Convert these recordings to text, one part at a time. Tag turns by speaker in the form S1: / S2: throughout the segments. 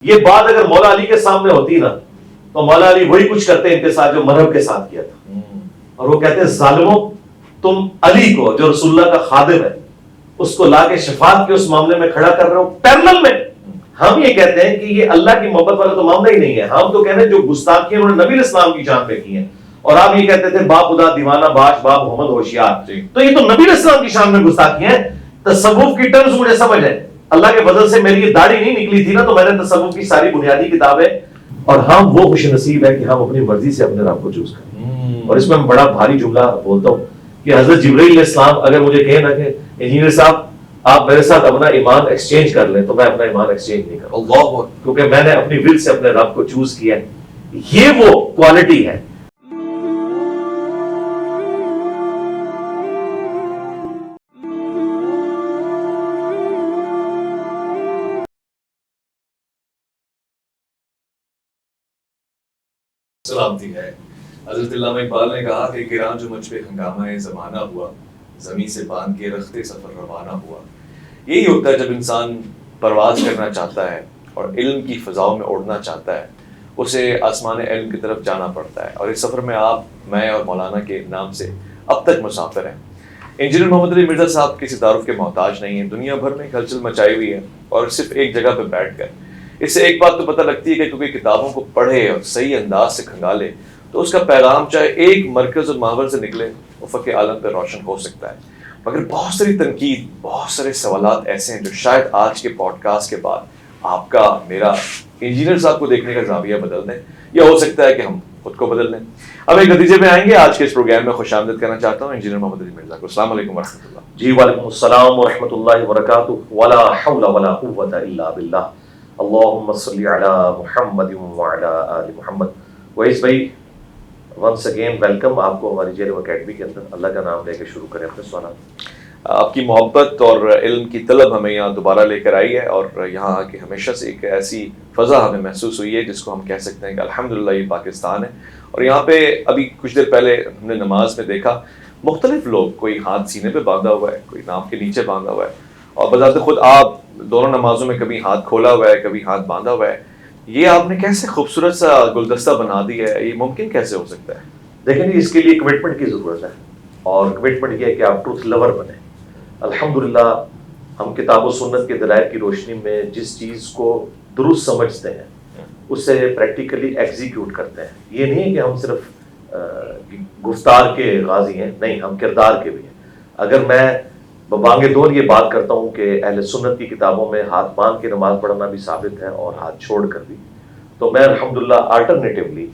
S1: یہ بات اگر مولا علی کے سامنے ہوتی نا تو مولا علی وہی کچھ کرتے ان کے ساتھ جو مذہب کے ساتھ کیا تھا، اور وہ کہتے ہیں ظالموں، تم علی کو جو رسول اللہ کا خادم ہے اس کو لا کے شفاعت کے اس معاملے میں کھڑا کر رہے ہو پیرلل میں۔ ہم یہ کہتے ہیں کہ یہ اللہ کی محبت والا تو معاملہ ہی نہیں ہے، ہم تو کہہ رہے ہیں جو گستاخیاں انہوں نے نبی اسلام کی جان پہ کی ہیں، اور آپ یہ کہتے تھے باپ خدا دیوانہ باش باپ محمد ہوشیار، تو یہ تو نبی اسلام کی شان میں گستاخیاں ہیں۔ تصوف کی ٹرمز مجھے سمجھ ہے، اللہ کے فضل سے میری یہ داڑھی نہیں نکلی تھی نا تو میں نے تصوف کی ساری بنیادی کتابیں، اور ہم وہ خوش نصیب ہے کہ ہم اپنی مرضی سے اپنے رب کو چوز کریں۔ اور اس میں بڑا بھاری جملہ بولتا ہوں کہ حضرت جبرائیل علیہ السلام اگر مجھے کہیں نا کہ انجینئر صاحب آپ میرے ساتھ اپنا ایمان ایکسچینج کر لیں، تو میں اپنا ایمان ایکسچینج نہیں کروں اللہ، کیونکہ میں نے اپنی ول سے اپنے رب کو چوز کیا ہے۔ یہ وہ کوالٹی ہے۔
S2: سلامتی ہے۔ حضرت علامہ اقبال نے کہا کہ گراں جو مجھ پہ ہنگامہ زمانہ ہوا، زمین سے باندھ کے رختے سفر روانہ ہوا۔ یہی ہوتا ہے جب انسان پرواز کرنا چاہتا ہے اور علم کی فضاؤں میں اڑنا چاہتا ہے، اسے آسمان علم کی طرف جانا پڑتا ہے، اور اس سفر میں آپ، میں اور مولانا کے نام سے اب تک مسافر ہیں۔ انجینئر محمد علی مرزا صاحب کسی تعارف کے محتاج نہیں ہیں، دنیا بھر میں ہلچل مچائی ہوئی ہے، اور صرف ایک جگہ پہ بیٹھ کر۔ اس سے ایک بات تو پتہ لگتی ہے کہ کیونکہ کتابوں کو پڑھے اور صحیح انداز سے کھنگالے تو اس کا پیغام چاہے ایک مرکز اور محور سے نکلے، افق عالم پہ روشن ہو سکتا ہے۔ مگر بہت ساری تنقید، بہت سارے سوالات ایسے ہیں جو شاید آج کے پوڈ کاسٹ کے بعد آپ کا، میرا، انجینئر صاحب کو دیکھنے کا زاویہ بدل دیں، یا ہو سکتا ہے کہ ہم خود کو بدل دیں۔ اب ایک نتیجے میں آئیں گے۔ آج کے اس پروگرام میں خوش آمدید کرنا چاہتا ہوں انجینئر محمد علی مرزا کو۔ السلام علیکم ورحمۃ اللہ۔
S1: جی وعلیکم السلام ورحمۃ اللہ وبرکاتہ۔ ولا حول ولا قوۃ الا باللہ، اللہم صلی علی محمد وعلی آل محمد۔ ویس بھائی، ونس اگین ویلکم آپ کو ہماری جیل اکیڈمی کے اندر۔ اللہ کا نام لے کے شروع کریں اپنے سوالات۔
S2: آپ کی محبت اور علم کی طلب ہمیں یہاں دوبارہ لے کر آئی ہے، اور یہاں آ کے ہمیشہ سے ایک ایسی فضا ہمیں محسوس ہوئی ہے جس کو ہم کہہ سکتے ہیں کہ الحمدللہ یہ پاکستان ہے۔ اور یہاں پہ ابھی کچھ دیر پہلے ہم نے نماز میں دیکھا مختلف لوگ، کوئی ہاتھ سینے پہ باندھا ہوا ہے، کوئی ناف کے نیچے باندھا ہوا ہے، اور بذات خود آپ دونوں نمازوں میں کبھی ہاتھ کھولا ہوا ہے، کبھی ہاتھ باندھا ہوا ہے۔ یہ آپ نے کیسے خوبصورت سا گلدستہ بنا دیا ہے، یہ ممکن کیسے ہو سکتا ہے؟
S1: دیکھیں، اس کے لیے کمٹمنٹ کی ضرورت ہے، اور کمٹمنٹ یہ ہے کہ آپ ٹروتھ لور بنیں۔ الحمدللہ ہم کتاب و سنت کے دلائل کی روشنی میں جس چیز کو درست سمجھتے ہیں اسے پریکٹیکلی ایگزیکیوٹ کرتے ہیں۔ یہ نہیں ہے کہ ہم صرف گفتار کے غازی ہیں، نہیں، ہم کردار کے بھی ہیں۔ اگر میں ببانگ دور یہ بات کرتا ہوں کہ اہل سنت کی کتابوں میں ہاتھ باندھ کے نماز پڑھنا بھی ثابت ہے اور ہاتھ چھوڑ کر بھی، تو میں الحمدللہ آلٹرنیٹیولی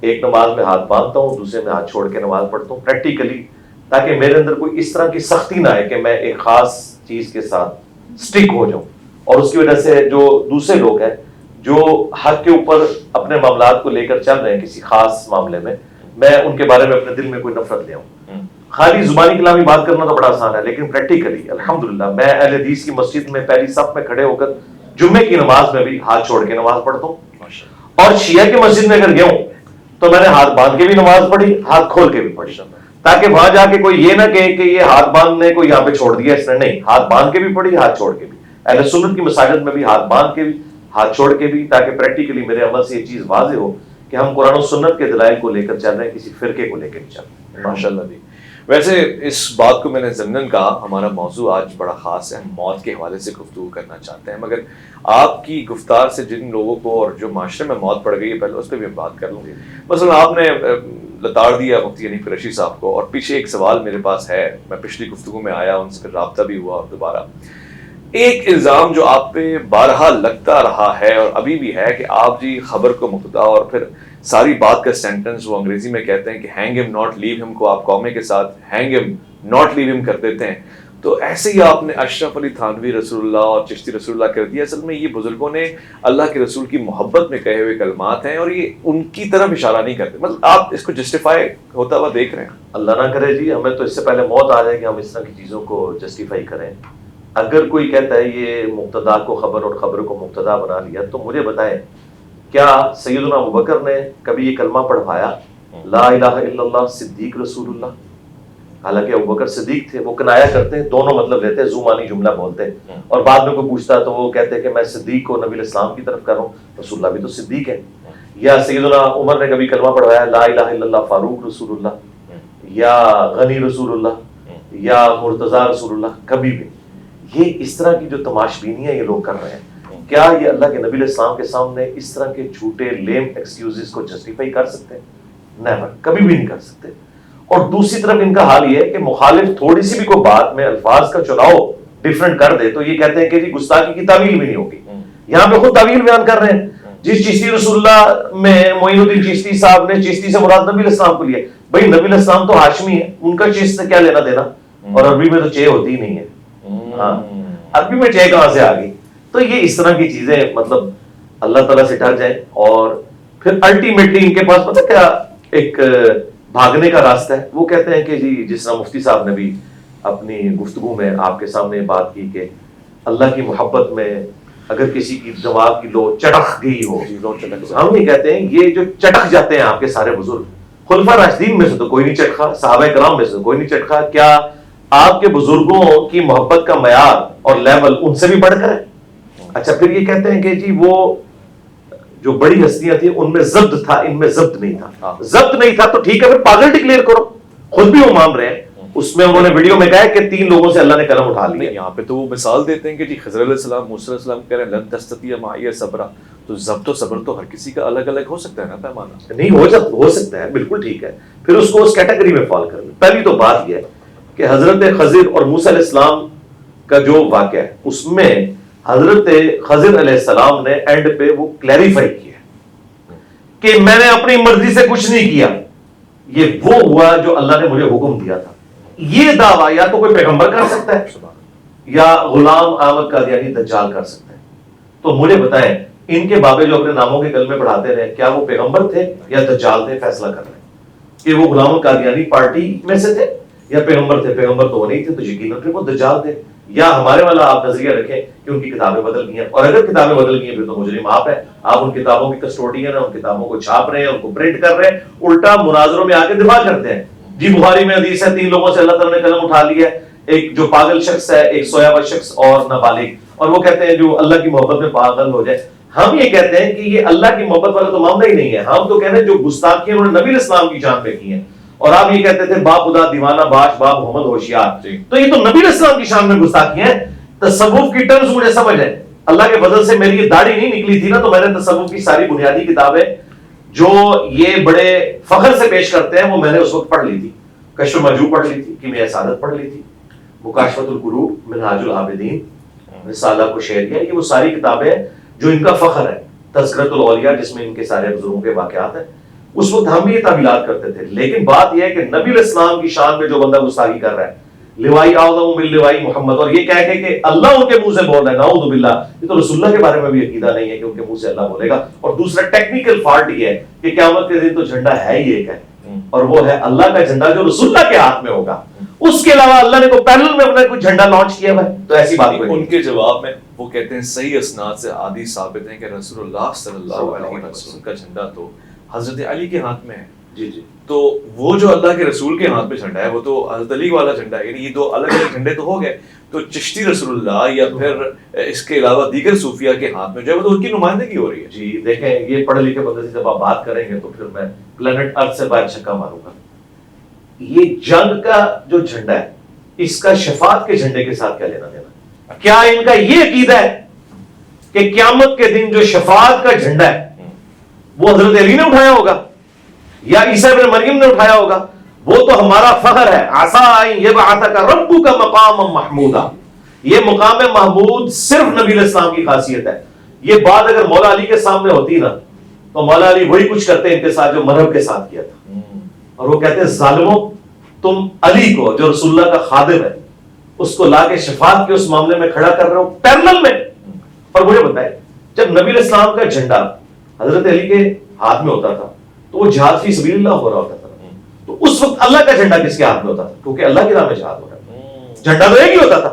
S1: ایک نماز میں ہاتھ باندھتا ہوں، دوسرے میں ہاتھ چھوڑ کے نماز پڑھتا ہوں پریکٹیکلی، تاکہ میرے اندر کوئی اس طرح کی سختی نہ آئے کہ میں ایک خاص چیز کے ساتھ سٹک ہو جاؤں، اور اس کی وجہ سے جو دوسرے لوگ ہیں جو حق کے اوپر اپنے معاملات کو لے کر چل رہے ہیں کسی خاص معاملے میں ان کے بارے میں اپنے دل میں کوئی نفرت لے آؤں۔ خالی زبانی کلامی بات کرنا تو بڑا آسان ہے، لیکن پریکٹیکلی الحمدللہ میں اہل حدیث کی مسجد میں پہلی صف میں کھڑے ہو کر جمعے کی نماز میں بھی ہاتھ چھوڑ کے نماز پڑھتا ہوں، اور شیعہ کی مسجد میں اگر گیا ہوں تو میں نے ہاتھ باندھ کے بھی نماز پڑھی، ہاتھ کھول کے بھی پڑھی، تاکہ وہاں جا کے کوئی یہ نہ کہے کہ یہ ہاتھ باندھنے کو یہاں پہ چھوڑ دیا اس نے۔ نہیں، ہاتھ باندھ کے بھی پڑھی، ہاتھ چھوڑ کے بھی، اہل سنت کی مساجد میں بھی ہاتھ باندھ کے بھی ہاتھ چھوڑ کے بھی، تاکہ پریکٹیکلی میرے عمل سے یہ چیز واضح ہو کہ ہم قرآن و سنت کے دلائل کو لے کر چل رہے ہیں، کسی فرقے کو لے کے چل رہے ہیں۔
S2: ماشاءاللہ جی۔ ویسے اس بات کو میں نے ضمناً کہا، ہمارا موضوع آج بڑا خاص ہے، ہم موت کے حوالے سے گفتگو کرنا چاہتے ہیں، مگر آپ کی گفتار سے جن لوگوں کو اور جو معاشرے میں موت پڑ گئی ہے پہلے اس پہ بھی ہم بات کر لوں گے۔ مثلا آپ نے لتاڑ دیا مفتی حنیف قریشی صاحب کو، اور پیچھے ایک سوال میرے پاس ہے، میں پچھلی گفتگو میں آیا، ان سے پھر رابطہ بھی ہوا، اور دوبارہ ایک الزام جو آپ پہ بارہا لگتا رہا ہے اور ابھی بھی ہے کہ آپ جی خبر کو مبتدا، اور پھر ساری بات کا سینٹنس وہ انگریزی میں کہتے ہیں کہ ہینگ ہم ناٹ لیو ہم کو آپ قومے کے ساتھ ہینگ ہم ناٹ لیو ہم کر دیتے ہیں، تو ایسے ہی آپ نے اشرف علی تھانوی رسول اللہ اور چشتی رسول اللہ کر دیا۔ اصل میں یہ بزرگوں نے اللہ کے رسول کی محبت میں کہے ہوئے کلمات ہیں، اور یہ ان کی طرف اشارہ نہیں کرتے، مطلب آپ اس کو جسٹیفائی ہوتا ہوا دیکھ رہے ہیں؟
S1: اللہ نہ کرے جی، ہمیں تو اس سے پہلے موت آ جائے کہ ہم اس طرح کی چیزوں کو جسٹیفائی کریں۔ اگر کوئی کہتا ہے یہ مبتدا کو خبر اور خبر کو مبتدا بنا لیا، تو مجھے بتائیں کیا سیدنا ابوبکر نے کبھی یہ کلمہ پڑھوایا لا الہ الا اللہ صدیق رسول اللہ؟ حالانکہ ابوبکر صدیق تھے، وہ کنایا کرتے ہیں، دونوں مطلب لیتے ہیں، زومانی جملہ بولتے ہیں، اور بعد میں کوئی پوچھتا ہے تو وہ کہتے ہیں کہ میں صدیق کو نبی الاسلام کی طرف کر رہا ہوں، رسول اللہ بھی تو صدیق ہے. یا سیدنا عمر نے کبھی کلمہ پڑھوایا لا الہ الا اللہ فاروق رسول اللہ، یا غنی رسول اللہ، یا مرتضی رسول اللہ، کبھی بھی. یہ اس طرح کی جو تماش بینیاں یہ لوگ کر رہے ہیں، کیا یہ اللہ کے نبی علیہ السلام کے سامنے اس طرح کے جھوٹے لیم ایکسکیوزز کو جسٹیفائی کر سکتے ہیں؟ نیور، کبھی بھی نہیں کر سکتے. اور دوسری طرف ان کا حال یہ ہے کہ مخالف تھوڑی سی بھی کوئی بات میں الفاظ کا چناؤ ڈیفرنٹ کر دے تو یہ کہتے ہیں کہ جی گستاخی کی تعویل بھی نہیں ہوگی. یہاں پہ خود تعویل بیان کر رہے ہیں. جس چشتی رسول اللہ میں معین الدین چشتی صاحب نے چشتی سے مراد نبی علیہ السلام کو لیا. بھائی نبی علیہ السلام تو ہاشمی ہے، ان کا چشت سے کیا لینا دینا؟ اور عربی میں تو چے ہوتی ہی نہیں ہے. ہاں عربی میں چے کہاں سے آ گئی؟ تو یہ اس طرح کی چیزیں مطلب اللہ تعالیٰ سے ڈر جائیں. اور پھر الٹیمیٹلی ان کے پاس پتہ کیا ایک بھاگنے کا راستہ ہے. وہ کہتے ہیں کہ جی جس طرح مفتی صاحب نے بھی اپنی گفتگو میں آپ کے سامنے بات کی کہ اللہ کی محبت میں اگر کسی کی دماغ کی لو چٹک گئی ہو، ہم یہ کہتے ہیں یہ جو چٹک جاتے ہیں آپ کے سارے بزرگ، خلفاء راشدین میں سے تو کوئی نہیں چٹکا، صحابہ کرام میں سے تو کوئی نہیں چٹکا، کیا آپ کے بزرگوں کی محبت کا معیار اور لیول ان سے بھی بڑھ کر ہے؟ اچھا پھر یہ کہتے ہیں کہ جی وہ جو بڑی ہستیاں تھیں ان میں ضبط تھا، ان میں ضبط نہیں تھا. ضبط نہیں تھا تو ٹھیک ہے پھر پاگل ڈکلیئر کرو، خود بھی وہ مان رہے ہیں. اس میں انہوں نے ویڈیو میں کہا ہے کہ 3 لوگوں سے اللہ نے قلم اٹھا لیا.
S2: یہاں پہ تو وہ مثال دیتے ہیں کہ جی خضر علیہ السلام، موسیٰ علیہ السلام کہہ رہے ہیں لن تستطیع معی صبرا. تو ضبط و صبر تو ہر کسی کا الگ الگ ہو سکتا ہے نا پیمانہ.
S1: نہیں ہو سکتا ہے، بالکل ٹھیک ہے. پھر اس کو اس کیٹیگری میں فال کر لیں. پہلی تو بات یہ ہے کہ حضرت خضر اور موسیٰ علیہ السلام کا جو واقعہ ہے اس میں حضرت خضر علیہ السلام نے اینڈ پہ وہ کلیریفائی کیا کہ میں نے اپنی مرضی سے کچھ نہیں کیا، یہ وہ ہوا جو اللہ نے مجھے حکم دیا تھا. یہ دعویٰ یا تو کوئی پیغمبر کر سکتا ہے یا غلام احمد قادیانی دجال کر سکتا ہے. تو مجھے بتائیں ان کے بابے جو اپنے ناموں کے کلمے پڑھاتے رہے کیا وہ پیغمبر تھے یا دجال تھے؟ فیصلہ کر رہے ہیں کہ وہ غلام قادیانی پارٹی میں سے تھے یا پیغمبر تھے. پیغمبر تو وہ نہیں تھے تو یقیناً پھر وہ دجال تھے. یا ہمارے والا آپ نظریہ رکھیں کہ ان کی کتابیں بدل گئی ہیں، اور اگر کتابیں بدل گئی ہیں پھر تو مجرم آپ ہیں. آپ ان کتابوں کی کسٹوڈین ہیں، ان کتابوں کو چھاپ رہے ہیں، ان کو پرنٹ کر رہے ہیں، الٹا مناظروں میں آ کے دفاع کرتے ہیں. جی بخاری میں حدیث ہے 3 لوگوں سے اللہ تعالیٰ نے قلم اٹھا لیا ہے، ایک جو پاگل شخص ہے، ایک سویا ہوا شخص اور نابالغ. اور وہ کہتے ہیں جو اللہ کی محبت میں پاگل ہو جائے. ہم یہ کہتے ہیں کہ یہ اللہ کی محبت والا تو معاملہ ہی نہیں ہے. ہم تو کہتے ہیں جو گستاخیاں انہوں نے نبی علیہ السلام کی جان پہ کی ہیں. اور آپ یہ کہتے تھے باپ خدا دیوانہ باش باپ محمد ہوشیار. تو یہ تو نبی علیہ السلام کی شان میں گستاخیاں ہیں. تصوف کی ٹرمز مجھے سمجھ ہے. اللہ کے فضل سے میری یہ داڑھی نہیں نکلی تھی نا تو میں نے تصوف کی ساری بنیادی کتابیں جو یہ بڑے فخر سے پیش کرتے ہیں وہ میں نے اس وقت پڑھ لی تھی. کشف مرجو پڑھ لی تھی، کیمیاء سعادت پڑھ لی تھی، مکاشفۃ القلوب، منہاج العابدین، رسالہ قشیریہ، یہ وہ ساری کتابیں جو ان کا فخر ہے. تذکرۃ الاولیاء جس میں ان کے سارے بزرگوں کے واقعات ہیں. اس وقت ہم بھی یہ تعویلات کرتے تھے. لیکن بات یہ ہے کہ نبی علیہ السلام کی شان میں جو بندہ گستاخی کر رہا ہے، لوائی اعظم من لوائی محمد، اور یہ کہہ کے کہ اللہ ان کے منہ سے بول رہا ہے، نعوذ باللہ، یہ تو رسول اللہ کے بارے میں بھی عقیدہ نہیں ہے کہ ان کے منہ سے اللہ بولے گا. اور دوسرا ٹیکنیکل فالٹ یہ ہے کہ قیامت کے دن تو جھنڈا ہے ہی ایک ہے، اور وہ ہے اللہ کا جھنڈا جو رسول اللہ کے ہاتھ میں ہوگا. اس کے علاوہ اللہ نے کو پیرل میں اپنا کوئی جھنڈا لانچ کیا ہوا ہے تو ایسی بات کوئی نہیں.
S2: ان کے جواب میں وہ کہتے ہیں صحیح اسناد سے عادی ثابت ہے کہ رسول اللہ صلی اللہ علیہ وسلم کا جھنڈا تو حضرت علی کے ہاتھ میں ہے.
S1: جی جی.
S2: تو وہ جو اللہ کے رسول کے ہاتھ میں جھنڈا ہے وہ تو حضرت علی والا جھنڈا ہے. یعنی یہ 2 الگ الگ جھنڈے تو ہو گئے. تو چشتی رسول اللہ یا پھر اس کے علاوہ دیگر صوفیہ کے ہاتھ میں جو ہے وہ تو ان کی نمائندگی ہو رہی ہے.
S1: جی دیکھیں یہ پڑھے لکھے بندے سے جب آپ بات کریں گے تو پھر میں پلانٹ ارتھ سے باہر چھکا ماروں گا. یہ جنگ کا جو جھنڈا ہے اس کا شفاعت کے جھنڈے کے ساتھ کیا لینا دینا؟ کیا ان کا یہ عقیدہ ہے کہ قیامت کے دن جو شفاعت کا جھنڈا ہے وہ حضرت علی نے اٹھایا ہوگا یا عیسیٰ ابن مریم نے اٹھایا ہوگا؟ وہ تو ہمارا فخر ہے. عسیٰ ان یبعثک ربک مقاما محمودا، یہ مقام محمود صرف نبی علیہ السلام کی خاصیت ہے. یہ بات اگر مولا علی کے سامنے ہوتی نا تو مولا علی وہی کچھ کرتے ان کے ساتھ جو مرہب کے ساتھ کیا تھا. اور وہ کہتے ہیں ظالموں تم علی کو جو رسول اللہ کا خادم ہے اس کو لا کے شفاعت کے اس معاملے میں کھڑا کر رہے ہو پیرلل میں. اور مجھے بتائیں جب نبی علیہ السلام کا جھنڈا حضرت علی کے ہاتھ میں ہوتا تھا تو وہ جہاد فی سبیل اللہ ہو رہا ہوتا تھا. تو اس وقت اللہ کا جھنڈا کس کے ہاتھ میں ہوتا تھا؟ کیونکہ اللہ کی راہ میں جہاد ہو رہا ہے. جھنڈا تو ایک ہی ہوتا تھا.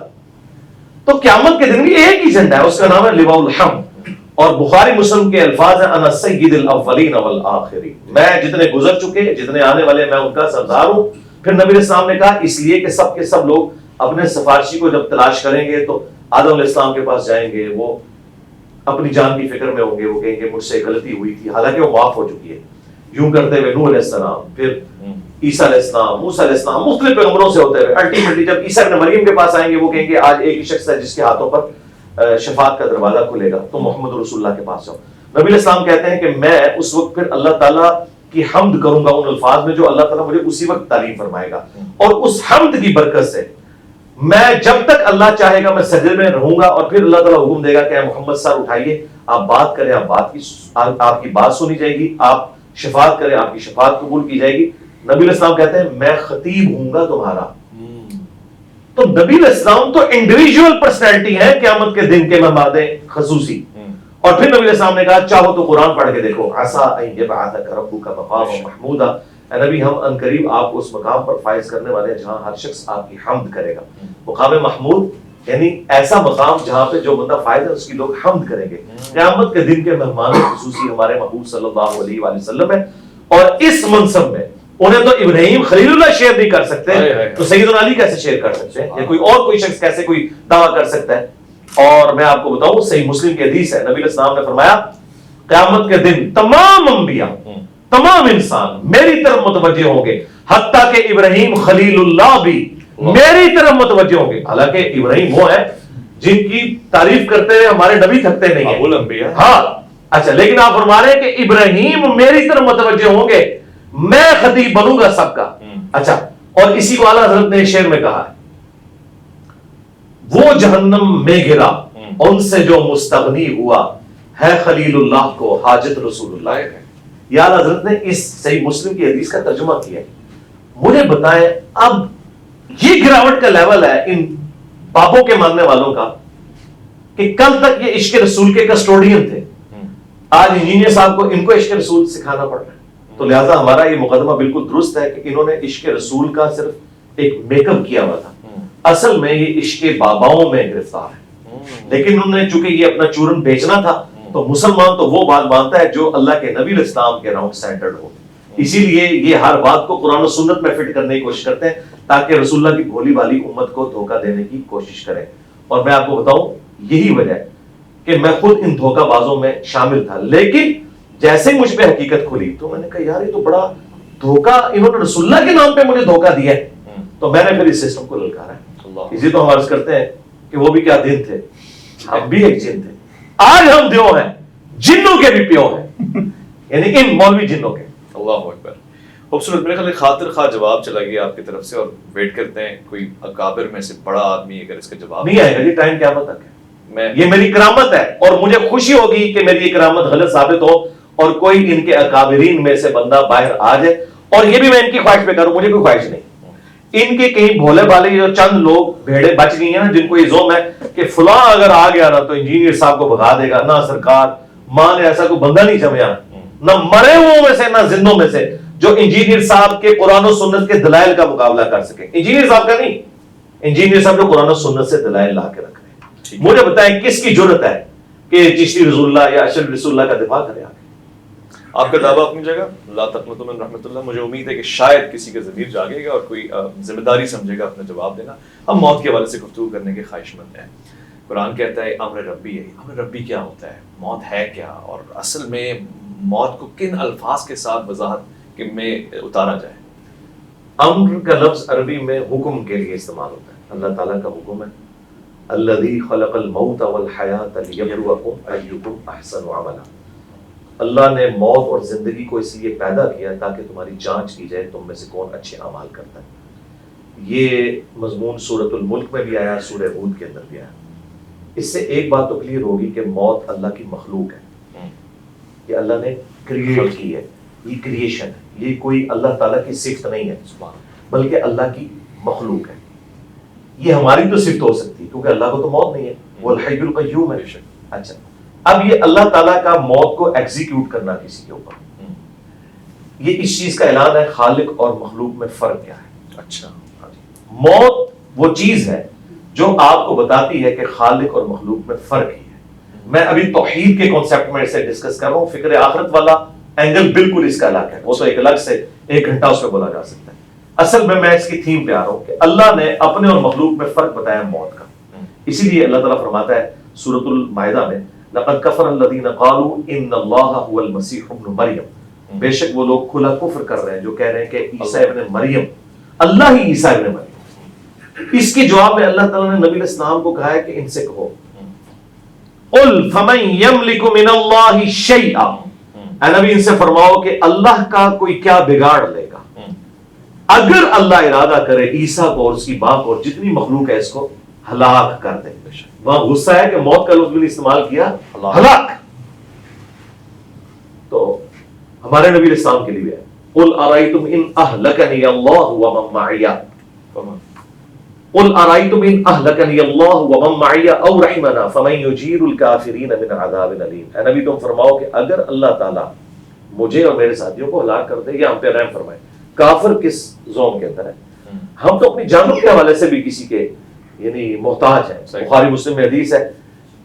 S1: تو قیامت کے دن بھی ایک ہی جھنڈا ہے، اس کا نام ہے لواء الحمد. اور بخاری مسلم کے الفاظ ہیں انا سید الاولین والآخرین، میں جتنے گزر چکے جتنے آنے والے میں ان کا سردار ہوں. پھر نبی علیہ السلام نے کہا اس لیے کہ سب کے سب لوگ اپنے سفارشی کو جب تلاش کریں گے تو آدم علیہ السلام کے پاس جائیں گے، وہ اپنی جان کی فکر میں ہوں گے، وہ کہیں گے مجھ سے غلطی ہوئی تھی، حالانکہ وہ معاف ہو چکی ہے. یوں کرتے ہوئے نوح علیہ السلام، پھر عیسیٰ علیہ السلام، موسیٰ علیہ السلام، مختلف پیغمبروں سے ہوتے ہوئے الٹیمیٹلی جب عیسیٰ ابن مریم کے پاس آئیں گے وہ کہیں گے آج ایک ہی شخص ہے جس کے ہاتھوں پر شفاعت کا دروازہ کھلے گا، تو محمد رسول اللہ کے پاس جاؤ. نبی علیہ السلام کہتے ہیں کہ میں اس وقت پھر اللہ تعالیٰ کی حمد کروں گا ان الفاظ میں جو اللہ تعالیٰ مجھے اسی وقت تعلیم فرمائے گا، اور اس حمد کی برکت سے میں جب تک اللہ چاہے گا میں سجدے میں رہوں گا، اور پھر اللہ تعالیٰ حکم دے گا کہ اے محمد سر اٹھائیے، آپ بات کریں، آپ کی بات سنی جائے گی، آپ شفاعت کریں، آپ کی شفاعت قبول کی جائے گی. نبی علیہ السلام کہتے ہیں میں خطیب ہوں گا تمہارا. تو نبی علیہ السلام تو انڈیویجول پرسنالٹی ہے قیامت کے دن کے مہمان خصوصی. اور پھر نبی علیہ السلام نے کہا چاہو تو قرآن پڑھ کے دیکھو، عسیٰ ان یبعثک ربک مقاما محمودا، اے نبی ہم ان قریب آپ کو اس مقام پر فائز کرنے والے ہیں جہاں ہر شخص آپ کی حمد کرے گا. مقام محمود یعنی ایسا مقام جہاں پہ جو بندہ فائز ہے اس کی لوگ حمد کریں گے. قیامت کے دن کے مہمان خصوصی ہمارے محبوب صلی اللہ علیہ وآلہ وسلم ہے، اور اس منصب میں انہیں تو ابراہیم خلیل اللہ شیئر نہیں کر سکتے، تو سیدنا علی کیسے شیئر کر سکتے ہیں، یا کوئی شخص کیسے کوئی دعویٰ کر سکتا ہے. اور میں آپ کو بتاؤں صحیح مسلم کی حدیث ہے، نبی علیہ السلام نے فرمایا قیامت کے دن تمام انبیاء، تمام انسان میری طرف متوجہ ہوں گے، حتیٰ کہ ابراہیم خلیل اللہ بھی میری طرف متوجہ ہوں گے. حالانکہ ابراہیم وہ ہے جن کی تعریف کرتے ہوئے ہمارے نبی تھکتے نہیں ہیں.
S2: ابو الانبیاء.
S1: ہاں اچھا، لیکن آپ فرما رہے ہیں کہ ابراہیم میری طرف متوجہ ہوں گے، میں خطیب بنوں گا سب کا. اچھا، اور اسی کو اعلیٰ حضرت نے شعر میں کہا ہے وہ جہنم میں گرا ان سے جو مستغنی ہوا ہے خلیل اللہ کو حاجت رسول اللہ ہے. یہ اعلیٰ حضرت نے اس صحیح مسلم کی حدیث کا ترجمہ کیا ہے. مجھے بتائیں اب یہ گراوٹ کا لیول ہے ان بابوں کے ماننے والوں کا کہ کل تک یہ عشق رسول کے کسٹوڈین تھے، آج انجینئر صاحب کو ان کو عشق رسول سکھانا پڑ رہا ہے. تو لہٰذا ہمارا یہ مقدمہ بالکل درست ہے کہ انہوں نے عشق رسول کا صرف ایک میک اپ کیا ہوا تھا، اصل میں یہ عشق باباؤں میں گرفتار ہے. لیکن انہوں نے چونکہ یہ اپنا چورن بیچنا تھا تو مسلمان تو وہ بات مانتا ہے جو اللہ کے نبی علیہ السلام کے راؤنڈ سینٹرڈ ہو. اسی لیے یہ ہر بات کو قرآن و سنت میں فٹ کرنے کی کوشش کرتے ہیں تاکہ رسول اللہ کی بھولی والی امت کو دھوکہ دینے کی کوشش کریں. اور میں آپ کو بتاؤں یہی وجہ ہے کہ میں خود ان دھوکہ بازوں میں شامل تھا، لیکن جیسے ہی مجھ پہ حقیقت کھلی تو میں نے کہا یار یہ تو بڑا دھوکہ، انہوں نے رسول اللہ کے نام پہ مجھے دھوکہ دیا ہے. تو میں نے پھر اس سسٹم کو للکارا ہے. اسی تو ہم عرض کرتے ہیں کہ وہ بھی کیا دن تھے، ہم بھی ایک جن تھے. آج ہم دیو ہیں، جنوں کے بھی پیو ہیں، یعنی ان مولوی جنوں کے.
S2: اللہ اکبر. خوبصورت. میرے خیال خاطر خواہ جواب چلا گیا آپ کی طرف سے، اور ویٹ کرتے ہیں کوئی اکابر میں سے بڑا آدمی اگر اس کا جواب
S1: نہیں آئے گا. یہ ٹائم قیامت تک ہے، یہ میری کرامت ہے، اور مجھے خوشی ہوگی کہ میری یہ کرامت غلط ثابت ہو اور کوئی ان کے اکابرین میں سے بندہ باہر آ جائے. اور یہ بھی میں ان کی خواہش پہ کروں، مجھے کوئی خواہش نہیں. ان کے کہیں بھولے بھالے جو چند لوگ بھیڑے بچ گئی ہیں نا جن کو یہ زوم ہے کہ فلاں اگر آ گیا نا تو انجینئر صاحب کو بھگا دے گا. نہ سرکار ماں نے ایسا کوئی بندہ نہیں جمیا، نہ مرے ہوئے میں سے نہ زندوں میں سے جو انجینئر صاحب کے قرآن و سنت کے دلائل کا مقابلہ کر سکے. انجینئر صاحب کا نہیں، انجینئر صاحب جو قرآن و سنت سے دلائل لا کے رکھ رہے ہیں. مجھے بتائیں کس کی جرت ہے کہ چشتی رسول اللہ یا اشرف رسول اللہ کا دفاع کرے؟
S2: آپ کا دعویٰ اپنی جگہ، لا تقنطوا من رحمت اللہ. مجھے امید ہے کہ شاید کسی کا ضمیر جاگے گا اور کوئی ذمہ داری سمجھے گا اپنا جواب دینا. ہم موت کے حوالے سے گفتگو کرنے کے خواہش مند ہیں. قرآن کہتا ہے امر ربی ہے. امر ربی کیا ہوتا ہے؟ موت ہے کیا؟ اور اصل میں موت کو کن الفاظ کے ساتھ وضاحت میں اتارا جائے؟
S1: امر کا لفظ عربی میں حکم کے لیے استعمال ہوتا ہے. اللہ تعالیٰ کا حکم ہے الذی خلق الموت والحیات لیبلوکم ایکم احسن عملا. اللہ نے موت اور زندگی کو اس لیے پیدا کیا تاکہ تمہاری جانچ کی جائے تم میں سے کون اچھے اعمال کرتا ہے. یہ مضمون سورۃ الملک میں بھی آیا، سورہ ہود کے اندر بھی آیا. اس سے ایک بات تو کلیئر ہوگی کہ موت اللہ کی مخلوق ہے، یہ اللہ نے کریٹ کی ہے، یہ کریشن ہے، یہ کوئی اللہ تعالیٰ کی صفت نہیں ہے بلکہ اللہ کی مخلوق ہے. یہ ہماری تو صفت ہو سکتی ہے کیونکہ اللہ کو تو موت نہیں ہے، وہ الحی القیوم ہے. اچھا، اب یہ اللہ تعالیٰ کا موت کو ایگزیکیوٹ کرنا کسی کے اوپر، یہ اس چیز کا اعلان ہے خالق اور مخلوق میں فرق کیا ہے.
S2: اچھا،
S1: موت وہ چیز ہے جو آپ کو بتاتی ہے کہ خالق اور مخلوق میں فرق ہی ہے. میں ابھی توحید کے کانسیپٹ میں سے ڈسکس کر رہا ہوں، فکر آخرت والا اینگل بالکل اس کا الگ ہے، وہ تو ایک الگ سے 1 گھنٹہ اس میں بولا جا سکتا ہے. اصل میں اس کی تھیم پہ آ رہا ہوں کہ اللہ نے اپنے اور مخلوق میں فرق بتایا موت کا. اسی لیے اللہ تعالیٰ فرماتا ہے سورۃ المائدہ میں لقد کفر الذین قالوا ان اللہ هو المسیح ابن مریم, بے شک وہ لوگ کھلا کفر کر رہے ہیں جو کہہ رہے ہیں کہ عیسیٰ ابن مریم اللہ ہی عیسیٰ ابن مریم. اس کے جواب میں اللہ تعالیٰ نے نبی علیہ السلام کو کہا ہے کہ ان سے کہو قل فمن یملک من اللہ شیئا, اے نبی ان سے فرماؤ کہ اللہ کا کوئی کیا بگاڑ لے گا اگر اللہ ارادہ کرے عیسیٰ کو اور اس کی ماں کو اور جتنی مخلوق ہے اس کو ہلاک کر دے. وہاں غصہ ہے کہ موت کا لفظ بھی استعمال کیا, ہلاک. تو ہمارے نبی علیہ السلام کے لیے ہے قل ارائیتم ان اہلکنی اللہ ومن معی قل ارائیتم ان اہلکنی اللہ ومن معی او رحمنا فمن یجیر الکافرین من عذاب علیم. اے نبی تم فرماؤ کہ اگر اللہ تعالیٰ مجھے اور میرے ساتھیوں کو ہلاک کر دے یا ہم پہ رحم فرمائے. کافر کس زون کے اندر ہے؟ ہم تو اپنی جانوں کے حوالے سے بھی کسی کے یعنی محتاج ہیں. بخاری مسلم میں حدیث ہے,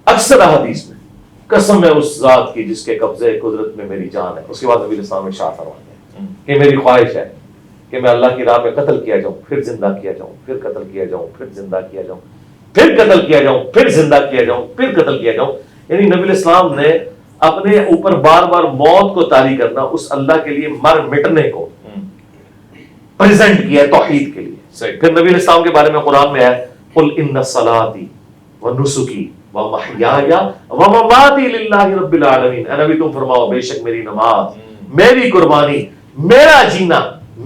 S1: اکثر حدیث میں قسم ہے اس ذات کی جس کے قبضے قدرت میں میری جان ہے. اس کے بعد نبی علیہ السلام ارشاد فرماتے ہیں کہ میری خواہش ہے کہ میں اللہ کی راہ میں قتل کیا جاؤں, پھر زندہ کیا جاؤں, پھر قتل کیا جاؤں, پھر زندہ کیا جاؤں, پھر قتل کیا جاؤں, پھر زندہ کیا جاؤں, پھر قتل کیا جاؤں. یعنی نبی علیہ السلام نے اپنے اوپر بار بار موت کو طاری کرنا اس اللہ کے لیے مر مٹنے کو پریزنٹ کیا ہے توحید کے لیے. پھر نبی علیہ السلام کے بارے میں قرآن میں ہے قل ان صلاتي ونسكي ومحياي ومماتي لله رب العالمین. اے نبی تم فرماؤ بے شک میری نماز, میری قربانی, میرا جینا,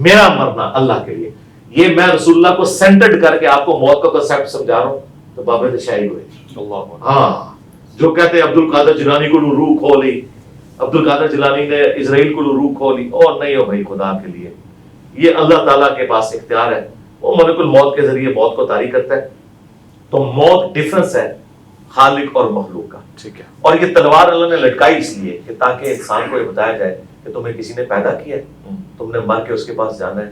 S1: میرا مرنا اللہ کے لیے. یہ میں رسول اللہ کو سینٹرڈ کر کے آپ کو موت کا کنسیپٹ سمجھا رہا ہوں تو بابے نے شاعری ہوئی. ہاں جو کہتے ہیں عبد القادر جیلانی کو روح کھو لی, عبد القادر جیلانی نے اسرائیل کو روح کھو لی, اور نہیں ہو بھائی خدا کے لیے یہ اللہ تعالیٰ کے پاس اختیار ہے, وہ ملک الموت کے ذریعے موت کو طاری کرتا ہے. تو موت ڈفرنس ہے خالق اور مخلوق کا. ٹھیک ہے. اور یہ تلوار اللہ نے لٹکائی اس لیے کہ تاکہ انسان کو یہ بتایا جائے کہ تمہیں کسی نے پیدا کیا ہے, تم نے مر کے اس کے پاس جانا ہے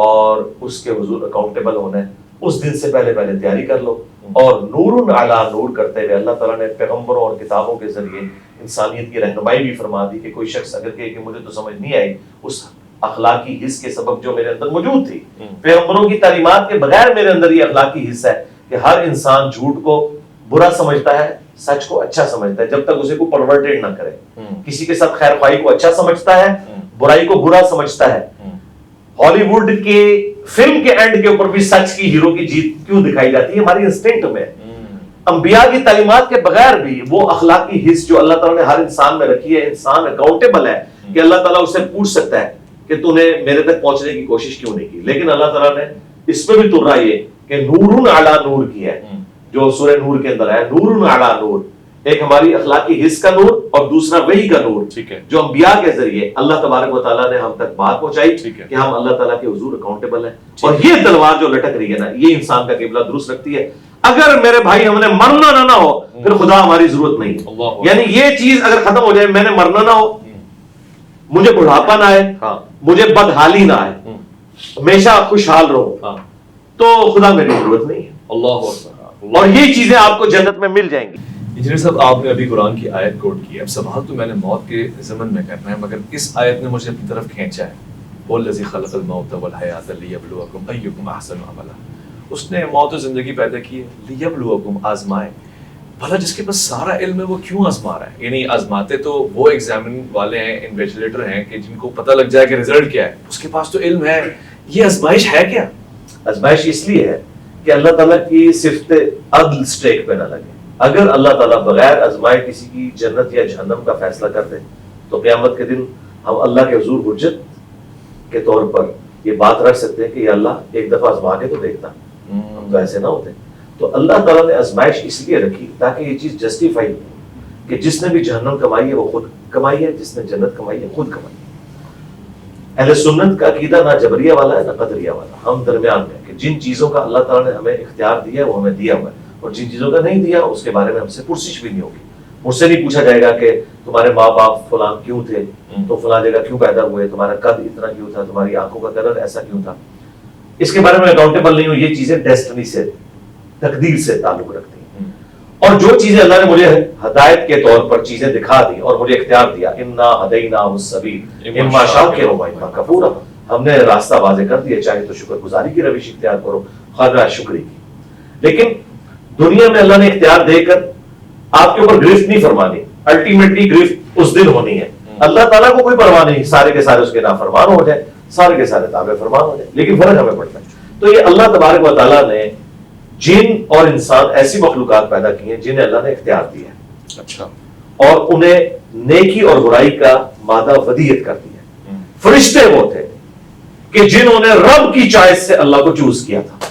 S1: اور اس کے حضور اکاؤنٹیبل ہونا ہے. اس دن سے پہلے تیاری کر لو. اور نور علی نور کرتے ہوئے اللہ تعالیٰ نے پیغمبروں اور کتابوں کے ذریعے انسانیت کی رہنمائی بھی فرما دی کہ کوئی شخص اگر کہے کہ مجھے تو سمجھ نہیں آئی اس اخلاقی حص کے سبب جو میرے اندر موجود تھی, پیغمبروں کی تعلیمات کے بغیر میرے اندر یہ اخلاقی حصہ ہے کہ ہر انسان جھوٹ کو برا سمجھتا ہے, سچ کو اچھا سمجھتا ہے, جب تک اسے کو پرورٹیڈ نہ کرے. کسی کے ساتھ خیر خواہی کو اچھا سمجھتا ہے, برائی کو برا سمجھتا ہے. ہالی ووڈ کے فلم کے اینڈ کے اوپر بھی سچ کی ہیرو کی جیت کیوں دکھائی جاتی ہے؟ ہماری انسٹنکٹ میں. انبیاء کی تعلیمات کے بغیر بھی وہ اخلاقی حص جو اللہ تعالیٰ نے ہر انسان میں رکھی ہے, انسان اکاؤنٹیبل ہے کہ اللہ تعالیٰ اسے پوچھ سکتا ہے کہ تو نے میرے تک پہنچنے کی کوشش کیوں نہیں کی. لیکن اللہ تعالیٰ نے اس میں بھی ترا یہ کہ نور علی نور کی ہے جو سورہ نور کے اندر ہے, نور علی نور. ایک ہماری اخلاقی حص کا نور اور دوسرا وحی کا نور جو انبیاء کے ذریعے اللہ تبارک و تعالیٰ نے ہم تک بات پہنچائی کہ ہم اللہ تعالیٰ کے حضور اکاؤنٹیبل ہیں. اور یہ تلوار جو لٹک رہی ہے نا, یہ انسان کا قبلہ درست رکھتی ہے. اگر میرے بھائی ہم نے مرنا نہ ہو پھر خدا ہماری ضرورت نہیں ہے. یعنی یہ چیز اگر ختم ہو جائے, میں نے مرنا نہ ہو, مجھے بڑھاپا نہ آئے, مجھے بدحالی نہ آئے, ہمیشہ خوشحال رہو, تو خدا میری ضرورت نہیں ہے. اللہ اکبر. اور یہ چیزیں آپ کو جنت میں مل جائیں گی.
S2: انجینئر صاحب آپ نے ابھی قرآن کی آیت کوٹ کی. اب سوال تو میں نے موت کے ضمن میں کرنا ہے, مگر اس آیت نے مجھے اپنی طرف کھینچا ہے. وَالَّذِي خَلَقَ الْمَوْتَ وَالْحَيَاةَ لِيَبْلُوَكُمْ أَيُّكُمْ أَحْسَنُ عَمَلًا. اس نے موت و زندگی پیدا کی ہے لیبلوکم, آزمائے. بھلا جس کے پاس سارا علم ہے وہ کیوں آزما رہا ہے؟ یعنی آزماتے تو وہ ایگزامن والے ہیں, انویجیلیٹر ہیں کہ جن کو پتہ لگ جائے کہ رزلٹ کیا ہے, اس کے پاس تو علم ہے. یہ آزمائش ہے کیا؟
S1: آزمائش اس لیے ہے کہ اللہ تعالیٰ کی صفت عدل سٹیک پہ نہ لگے. اگر اللہ تعالیٰ بغیر آزمائے کسی کی جنت یا جہنم کا فیصلہ کر دے تو قیامت کے دن ہم اللہ کے حضور حجت کے طور پر یہ بات رکھ سکتے ہیں کہ یا اللہ ایک دفعہ آزما کے تو دیکھتا, ہم تو ایسے نہ ہوتے. تو اللہ تعالیٰ نے آزمائش اس لیے رکھی تاکہ یہ چیز جسٹیفائی ہو کہ جس نے بھی جہنم کمائی ہے وہ خود کمائی ہے, جس نے جنت کمائی ہے خود کمائی ہے. اہل سنت کا عقیدہ نہ جبریہ والا ہے نہ قدریہ والا, ہم درمیان میں کہ جن چیزوں کا اللہ تعالیٰ نے ہمیں اختیار دیا ہے وہ ہمیں دیا ہوا ہے, اور جن چیزوں کا نہیں دیا اس کے بارے میں ہم سے پرسش بھی نہیں ہوگی. مجھ سے نہیں پوچھا جائے گا کہ تمہارے ماں باپ فلاں کیوں تھے, تو فلاں جگہ کیوں پیدا ہوئے, تمہارا قد اتنا کیوں تھا, تمہاری آنکھوں کا کلر ایسا کیوں تھا. اس کے بارے میں اکاؤنٹیبل نہیں ہوں. یہ چیزیں ڈیسٹنی سے, تقدیر سے تعلق رکھتی ہیں. اور جو چیزیں اللہ نے مجھے ہدایت کے طور پر چیزیں دکھا دی اور مجھے اختیار دیا, انا ہدیناہ السبیل اما شاکرا و اما کفورا, ہم نے راستہ واضح کر دیا، چاہے تو شکر گزاری کی روش اختیار کرو، خواہ شکری کی، لیکن دنیا میں اللہ نے اختیار دے کر آپ کے اوپر گرفت نہیں فرمانی، الٹیمیٹلی گرفت اس دن ہونی ہے۔ اللہ تعالیٰ کو کوئی پرواہ نہیں، سارے کے سارے اس کے نافرمان ہو جائے، سارے کے سارے تابع فرمان ہو جائے، لیکن فرق ہمیں پڑتا ہے۔ تو یہ اللہ تبارک و تعالیٰ نے جن اور انسان ایسی مخلوقات پیدا کی ہیں جنہیں اللہ نے اختیار دیا ہے،
S2: اچھا،
S1: اور انہیں نیکی اور برائی کا مادہ ودیت کر دی ہے۔ فرشتے وہ تھے کہ جنہوں نے رب کی چوائس سے اللہ کو چوز کیا تھا،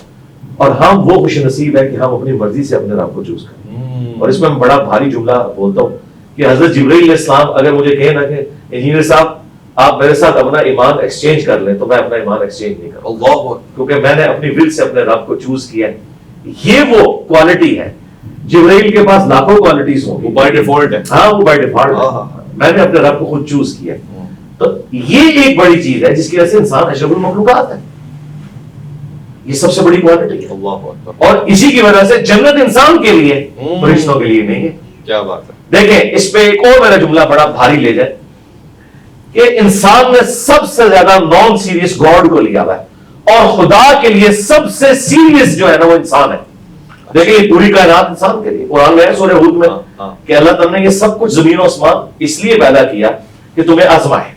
S1: اور ہم وہ خوش نصیب ہے کہ ہم اپنی مرضی سے اپنے رب کو چوز کریں۔ اور اس میں میں بڑا بھاری جملہ بولتا ہوں کہ حضرت جبرائیل علیہ السلام اگر مجھے کہیں نا کہ انجینئر صاحب آپ میرے ساتھ اپنا ایمان ایکسچینج کر لیں، تو میں اپنا ایمان ایکسچینج نہیں کروں،
S2: اللہ،
S1: کیونکہ میں نے اپنی ول سے اپنے رب کو چوز کیا ہے۔ یہ وہ کوالٹی ہے، جبرائیل کے پاس لاکھوں کوالٹیز ہوں گی،
S2: وہ بائی ڈیفالٹ ہے،
S1: ہاں وہ بائی ڈیفالٹ ہے، میں نے اپنے رب کو خود چوز کیا ہے۔ تو یہ ایک بڑی چیز ہے جس کی وجہ سے انسان اشرف المخلوقات ہے، یہ سب سے بڑی کوالٹی ہے،
S2: اللہ اکبر،
S1: اور اسی کی وجہ سے جنت انسان کے لیے فرشتوں کے لیے نہیں ہے۔
S2: کیا بات ہے۔
S1: دیکھیں اس پہ ایک اور میرا جملہ بڑا بھاری لے جائے کہ انسان نے سب سے زیادہ نان سیریس گاڈ کو لیا ہوا ہے، اور خدا کے لیے سب سے سیریس جو ہے نا وہ انسان ہے۔ دیکھیں یہ پوری کائنات انسان کے لیے، قرآن میں ہے سورہ ہود میں کہ اللہ تعالیٰ نے یہ سب کچھ زمین و آسمان اس لیے پیدا کیا کہ تمہیں آزمائے۔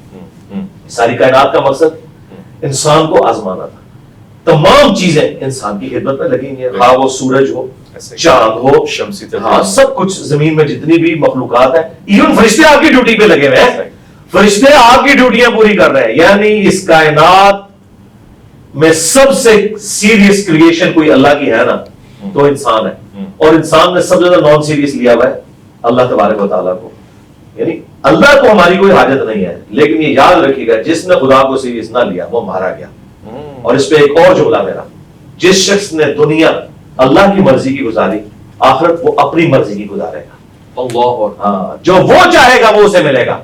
S1: ساری کائنات کا مقصد انسان کو آزمانا تھا۔ تمام چیزیں انسان کی خدمت میں لگی ہیں، خواہ وہ سورج ہو، چاند ہو،
S2: شمسی
S1: ہاں سب کچھ زمین میں جتنی بھی مخلوقات ہیں، ایون فرشتے آپ کی ڈیوٹی پہ لگے ہوئے ہیں، فرشتے آپ کی ڈیوٹیاں پوری کر رہے ہیں۔ یعنی اس کائنات میں سب سے سیریس کریشن کوئی اللہ کی ہے نا تو انسان ہے، اور انسان نے سب سے زیادہ نان سیریس لیا ہوا ہے اللہ تبارک و تعالیٰ کو۔ یعنی اللہ کو ہماری کوئی حاجت نہیں ہے، لیکن یہ یاد رکھیے گا جس نے خدا کو سیریس نہ لیا وہ مارا گیا۔ اور اس پہ ایک اور جملہ میرا، جس شخص نے دنیا اللہ کی مرضی کی گزاری، آخرت وہ اپنی مرضی کی گزارے گا۔
S2: اللہ اکبر،
S1: ہاں جو وہ چاہے گا وہ اسے ملے گا،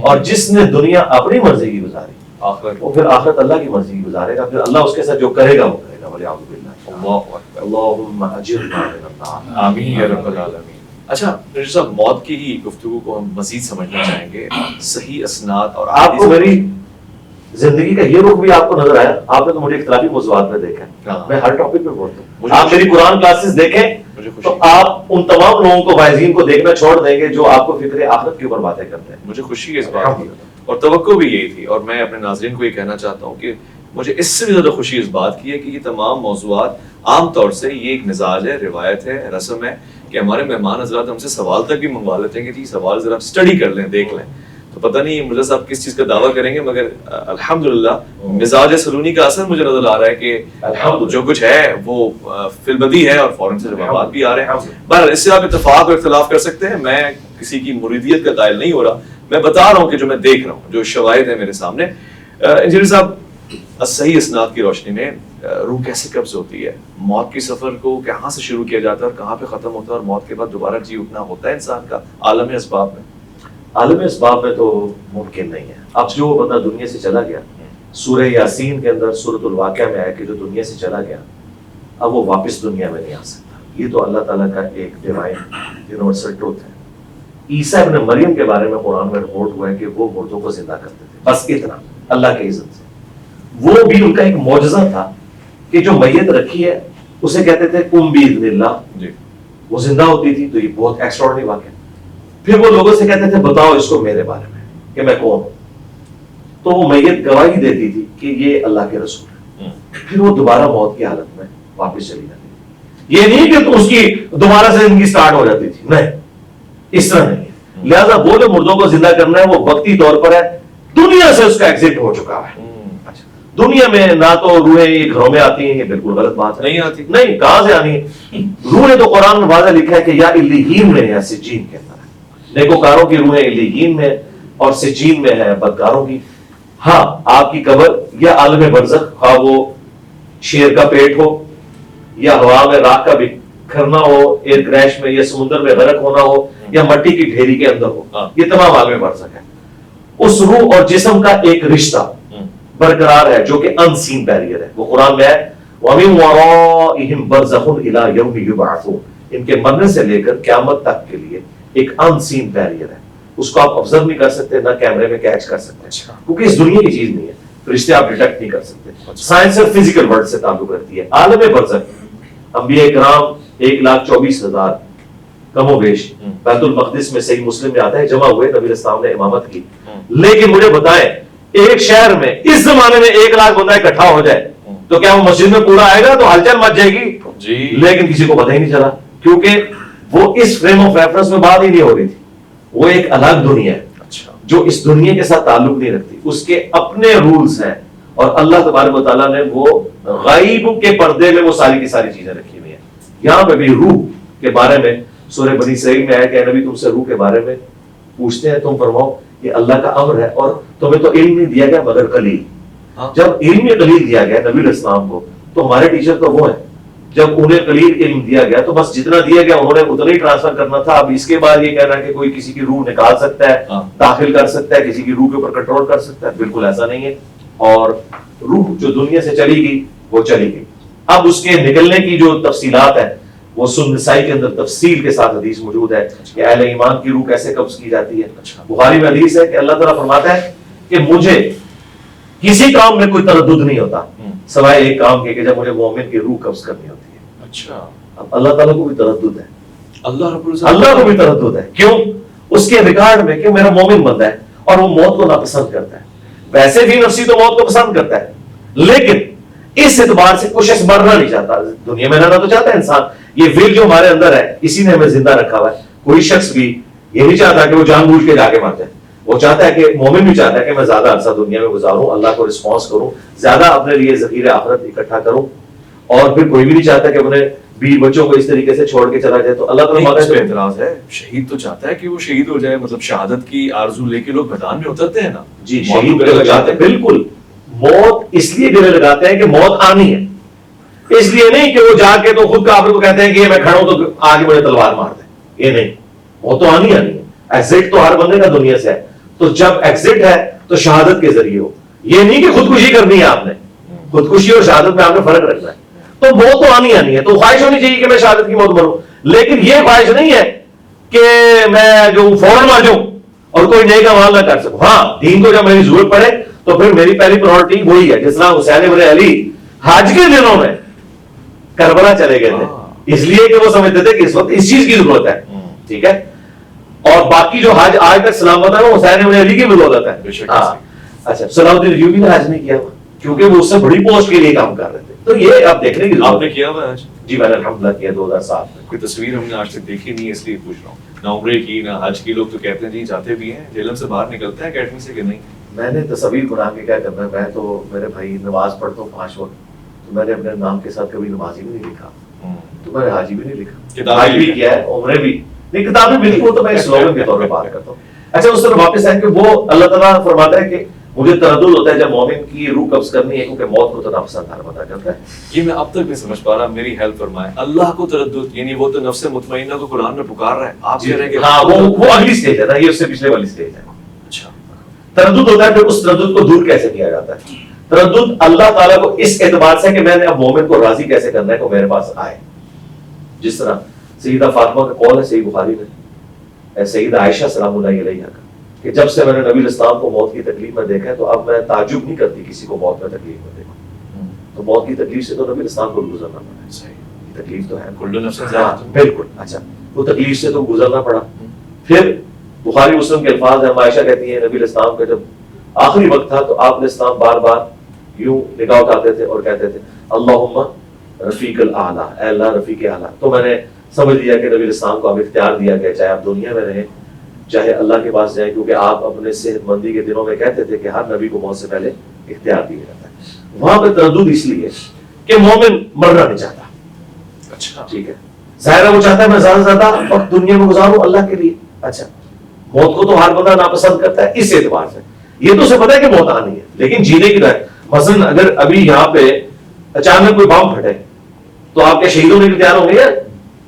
S1: اور جس نے دنیا اپنی مرضی کی گزاری
S2: آخرت
S1: وہ پھر آخرت اللہ کی مرضی کی گزارے گا، پھر اللہ اس کے ساتھ جو کرے گا وہ کرے گا۔ ولیعوذ باللہ،
S2: اللہ اکبر،
S1: اللہم اجرنا من النار،
S2: آمین یا رب العالمین۔ اچھا ڈاکٹر صاحب، موت کی ہی گفتگو کو ہم مزید سمجھنا چاہیں گے، صحیح اسناد اور
S1: آپ کو میری زندگی کا یہ رخ بھی آپ کو نظر آیا؟ آپ نے تو مجھے اختلافی موضوعات میں دیکھا ہے، میں ہر ٹاپک پہ بولتا ہوں۔ آپ میری قرآن کلاسز دیکھیں تو آپ ان تمام لوگوں کو وائزین کو دیکھنا چھوڑ دیں گے جو آپ کو فکر آخرت کے اوپر باتیں کرتے ہیں۔
S2: مجھے خوشی ہے اس بات کی، اور توقع بھی یہی تھی، اور میں اپنے ناظرین کو یہ کہنا چاہتا ہوں کہ مجھے اس سے بھی زیادہ خوشی اس بات کی ہے کہ یہ تمام موضوعات عام طور سے یہ ایک مزاج ہے، روایت ہے، رسم ہے کہ ہمارے مہمان حضرات ہم سے سوال تک بھی منگوا لیتے ہیں کہ جی سوال ذرا اسٹڈی کر لیں، دیکھ لیں۔ تو پتہ نہیں مرزا صاحب کس چیز کا دعویٰ کریں گے، مگر الحمدللہ مزاج سلونی کا اثر مجھے نظر آ رہا ہے کہ جو کچھ ہے وہ فی البدی ہے، اور فوراً سے جوابات بھی آ رہے ہیں۔ بہرحال اس سے آپ اتفاق اور اختلاف کر سکتے ہیں، میں کسی کی مریدیت کا قائل نہیں ہو رہا، میں بتا رہا ہوں کہ جو میں دیکھ رہا ہوں، جو شواہد ہیں میرے سامنے۔ انجینئر صاحب، صحیح اسناد کی روشنی میں روح کیسے قبض ہوتی ہے؟ موت کے سفر کو کہاں سے شروع کیا جاتا ہے اور کہاں پہ ختم ہوتا ہے، اور موت کے بعد دوبارہ جی اٹھنا ہوتا ہے انسان کا عالم اسباب میں؟
S1: عالم اسباب میں تو ممکن نہیں ہے۔ اب جو بندہ دنیا سے چلا گیا، سورہ یاسین کے اندر سورۃ الواقعہ میں ہے کہ جو دنیا سے چلا گیا اب وہ واپس دنیا میں نہیں آ سکتا۔ یہ تو اللہ تعالیٰ کا ایک ڈیوائن یونیورسل ٹروتھ ہے۔ عیسیٰ ابن مریم کے بارے میں قرآن میں رپورٹ ہوا ہے کہ وہ مردوں کو زندہ کرتے تھے، بس اتنا اللہ کے اذن سے۔ وہ بھی ان کا ایک معجزہ تھا کہ جو میت رکھی ہے اسے کہتے تھے قم باذن اللہ، وہ زندہ ہوتی تھی، تو یہ بہت ایکسٹراڈنری واقعہ۔ پھر وہ لوگوں سے کہتے تھے بتاؤ اس کو میرے بارے میں کہ میں کون ہوں، تو وہ میت گواہی دیتی تھی کہ یہ اللہ کے رسول ہے۔ پھر وہ دوبارہ موت کی حالت میں واپس چلی جاتی تھی۔ یہ نہیں کہ اس کی دوبارہ سے زندگی سٹارٹ ہو جاتی تھی، نہیں، اس طرح نہیں ہے۔ لہٰذا وہ جو مردوں کو زندہ کرنا ہے وہ وقتی طور پر ہے، دنیا سے اس کا ایگزٹ ہو چکا ہے۔ دنیا میں نہ تو روحیں یہ گھروں میں آتی ہیں، یہ بالکل غلط بات ہے،
S2: نہیں آتی،
S1: نہیں، کہاں سے آنی ہے؟ روحیں تو قرآن میں واضح لکھا ہے کہ یا علیین میں یا سجین کے اندر ہے۔ نیکوکاروں کی روحیں علیین میں اور سجین میں ہے بدکاروں کی۔ ہاں آپ کی قبر یا عالم برزخ، خواہ وہ شیر کا پیٹ ہو یا ہوا میں راکھ کا بکھرنا ہو، ایئر کریش میں یا سمندر میں غرق ہونا ہو یا مٹی کی ڈھیری کے اندر ہو، یہ تمام عالم برزخ ہے۔ اس روح اور جسم کا ایک رشتہ برقرار ہے جو کہ ان سین بیریئر ہے۔ وہ قرآن میں ہے وَمِن وَرَائِهِمْ بَرْزَخٌ إِلَىٰ يَوْمِ يُبْعَثُونَ، ان کے مرنے سے لے کر قیامت تک کے لیے ایک ان سین بیریئر ہے، اس کو آپ آبزرو نہیں کر سکتے، نہ کیمرے میں کیچ کر سکتے، کیونکہ اس دنیا کی چیز نہیں ہے۔ فرشتے آپ ڈیٹیکٹ نہیں کر سکتے. سائنس صرف فزیکل ورلڈ سے تعلق رکھتی ہے. عالم برزخ انبیاء کرام 1,24,000 کم و بیش بیت المقدس میں صحیح مسلم میں آتا ہے جمع ہوئے, نبی اسلام نے امامت کی. لیکن مجھے بتائیں ایک شہر میں اس زمانے میں 1 لاکھ بندہ اکٹھا ہو جائے تو کیا وہ مسجد میں پورا آئے گا تو ہلچل مچ جائے گی
S2: جی.
S1: لیکن کسی کو پتہ ہی نہیں چلا کیونکہ وہ اس فریم آف ریفرنس میں بات ہی نہیں ہو رہی تھی. وہ ایک الگ دنیا ہے جو اس دنیا کے ساتھ تعلق نہیں رکھتی, اس کے اپنے رولز ہیں, اور اللہ تبارک و تعالیٰ نے وہ غیب کے پردے میں وہ ساری کی ساری چیزیں رکھی ہوئی ہیں. یہاں پہ بھی روح کے بارے میں سورہ بنی اسرائیل میں آیا کہ اے نبی تم سے روح کے بارے میں پوچھتے ہیں, تم فرماؤ یہ اللہ کا امر ہے اور تمہیں تو علم نہیں دیا گیا مگر قلیل. جب علم قلیل دیا گیا نبی الاسلام کو تو ہمارے ٹیچر تو وہ ہیں, جب انہیں قلیل علم دیا گیا تو بس جتنا دیا گیا انہوں نے اتنا ہی ٹرانسفر کرنا تھا. اب اس کے بعد یہ کہنا کہ کوئی کسی کی روح نکال سکتا ہے, داخل کر سکتا ہے, کسی کی روح کے اوپر کنٹرول کر سکتا ہے, بالکل ایسا نہیں ہے. اور روح جو دنیا سے چلی گئی وہ چلی گئی. اب اس کے نکلنے کی جو تفصیلات ہیں وہ سنن نسائی کے اندر تفصیل کے ساتھ حدیث موجود ہے کہ اہل ایمان کی روح کیسے قبض کی جاتی ہے. بخاری میں حدیث ہے کہ اللہ تعالیٰ فرماتا ہے کہ مجھے کسی کام میں کوئی تردد نہیں ہوتا سوائے ایک کام کے کہ جب مجھے مومن کی روح قبض کرنی ہوتی ہے.
S2: اچھا,
S1: اب اللہ تعالیٰ کو بھی تردد ہے,
S2: اللہ
S1: کو بھی تردد ہے. کیوں؟ اس کے ریکارڈ میں کہ میرا مومن بندہ ہے اور وہ موت کو ناپسند کرتا ہے. ویسے بھی نفسی تو موت کو پسند کرتا ہے لیکن اس اعتبار سے کوشش مرنا نہیں چاہتا. دنیا میں رہنا تو چاہتا ہے انسان, یہ ول جو ہمارے اندر ہے اسی نے ہمیں زندہ رکھا ہوا ہے. کوئی شخص بھی یہ نہیں چاہتا کہ وہ جان بوجھ کے جا کے مر جائے. وہ چاہتا ہے کہ مومن بھی چاہتا ہے کہ میں زیادہ عرصہ دنیا میں گزاروں, اللہ کو رسپانس کروں, زیادہ اپنے لیے ذخیرہ آخرت اکٹھا کروں. اور پھر کوئی بھی نہیں چاہتا کہ اپنے بیوی بچوں کو اس طریقے سے چھوڑ کے چلا جائے. تو اللہ تعالیٰ
S2: اعتراض ہے, شہید تو چاہتا ہے کہ وہ شہید ہو جائے, مطلب شہادت کی آرزو لے کے لوگ میدان میں اترتے ہیں نا.
S1: جی شہید گلے لگاتے ہیں, بالکل موت اس لیے گلے لگاتے ہیں کہ موت آنی ہے, اس لیے نہیں کہ وہ جا کے تو خود کافر کو کہتے ہیں کہ میں کھڑا ہوں تو آگے مجھے تلوار مار دیں. یہ نہیں, وہ تو آنی ہے. ایگزٹ تو ہر بندے کا دنیا سے ہے, تو جب ایگزٹ ہے تو شہادت کے ذریعے ہو. یہ نہیں کہ خودکشی کرنی ہے آپ نے, خودکشی اور شہادت میں آپ نے فرق رکھنا ہے. تو موت تو آنی ہے, تو خواہش ہونی چاہیے کہ میں شہادت کی موت مروں, لیکن یہ خواہش نہیں ہے کہ میں جو فوراً آ جاؤں اور کوئی نیک اعمال نہ کر سکوں. ہاں دین کو جب میری ضرورت پڑے تو پھر میری پہلی پرائورٹی وہی ہے. جس طرح حسین ابن علی حج کے دنوں میں کربلا چلے گئے تھے اس لیے کہ وہ سمجھتے تھے کہ اس وقت اس چیز کی ضرورت ہے, ٹھیک ہے. اور باقی جو حج آج تک سلامت ہے وہ حسین ابن علی کی بدولت ہے. اچھا صلاح الدین ایوبی نے حج نہیں کیا کیونکہ وہ اس سے بڑی پوسٹ کے لیے کام کر رہے تھے. تو یہ آپ دیکھنے کی
S2: آپ نے کیا ہوا حج؟
S1: جی میں نے الحمدللہ کیا 2007 میں.
S2: کوئی تصویر ہم نے آج تک دیکھی نہیں اس لیے پوچھ رہا ہوں. نہ عمرے کی نہ حج کی. لوگ تو کہتے ہیں جی جاتے بھی ہیں, جیلم سے باہر نکلتے ہیں اکیڈمی سے کہ نہیں.
S1: میں نے تصویر بنا کے کیا کرنا ہے, میں تو میرے بھائی نماز پڑھتا ہوں 5 وقت, تو میں نے اپنے نام کے ساتھ کبھی نمازی بھی نہیں لکھا, تو میں نے حاجی بھی نہیں لکھا, حج بھی کیا ہے, عمرے بھی نہیں, کتابیں بھی لکھوں تو میں سلوگن کے طور پہ بات کرتا ہوں. اچھا اس طرح واپس آئیں کہ وہ اللہ تعالیٰ فرماتا ہے کہ مجھے تردد ہوتا ہے جب مومن کی روح قبض کرنی ہے کیونکہ موت کو تو ناپسند ہر بندہ کرتا ہے.
S2: یہ میں اب تک نہیں سمجھ پا رہا, میری ہیلپ فرمائے. اللہ کو تردد یعنی وہ تو نفس مطمئنہ کو قرآن میں پکار رہا ہے, آپ کہہ رہے ہیں کہ
S1: ہاں وہ اگلی سٹیج ہے نا, یہ اس سے پچھلے والی سٹیج ہے.
S2: اچھا
S1: تردد ہوتا ہے, پھر اس تردد کو دور کیسے کیا جاتا ہے. تردد اللہ تعالیٰ کو اس اعتبار سے کہ میں نے اب مومن کو راضی کیسے کرنا ہے کہ میرے پاس آئے. جس طرح سیدہ فاطمہ کا قول ہے صحیح بخاری میں, سیدہ عائشہ سلام اللہ علیہا کا, کہ جب سے میں نے نبی الاسلام کو موت کی تکلیف میں دیکھا ہے تو اب میں تعجب نہیں کرتی کسی کو موت میں تکلیف میں دیکھوں. تو موت کی تکلیف سے تو نبی الاسلام کو گزرنا پڑا. صحیح تکلیف تو ہے,
S2: کل نفس ذائقہ,
S1: بالکل. اچھا وہ تکلیف سے تو گزرنا پڑا. پھر بخاری مسلم کے الفاظ ہیں, عائشہ کہتی ہیں نبی الاسلام کا جب آخری وقت تھا تو آپ نے اسلام بار بار یوں نگاہ اٹھاتے تھے اور کہتے تھے اللہم رفیق الاعلیٰ, اے اللہ رفیق اعلیٰ. تو میں نے سمجھ لیا کہ نبی الاسلام کو اب اختیار دیا گیا, چاہے آپ دنیا میں رہیں چاہے اللہ کے پاس جائیں, کیونکہ آپ اپنے صحت مندی کے دنوں میں کہتے تھے کہ ہر نبی کو موت سے پہلے اختیار دیا جاتا ہے. وہاں پہ تردد اس لیے کہ مومن مرنا نہیں چاہتا.
S2: اچھا
S1: ٹھیک ہے, ظاہر ہے وہ چاہتا ہے میں زیادہ سے زیادہ وقت دنیا میں گزاروں اللہ کے لیے. اچھا موت کو تو ہر بندہ ناپسند کرتا ہے اس اعتبار سے. یہ تو اسے پتا ہے کہ موت آنی ہے لیکن جینے کی طرح. مثلاً اگر ابھی یہاں پہ اچانک کوئی بم پھٹے تو آپ کے شہید ہونے کے تیار ہوں گے یا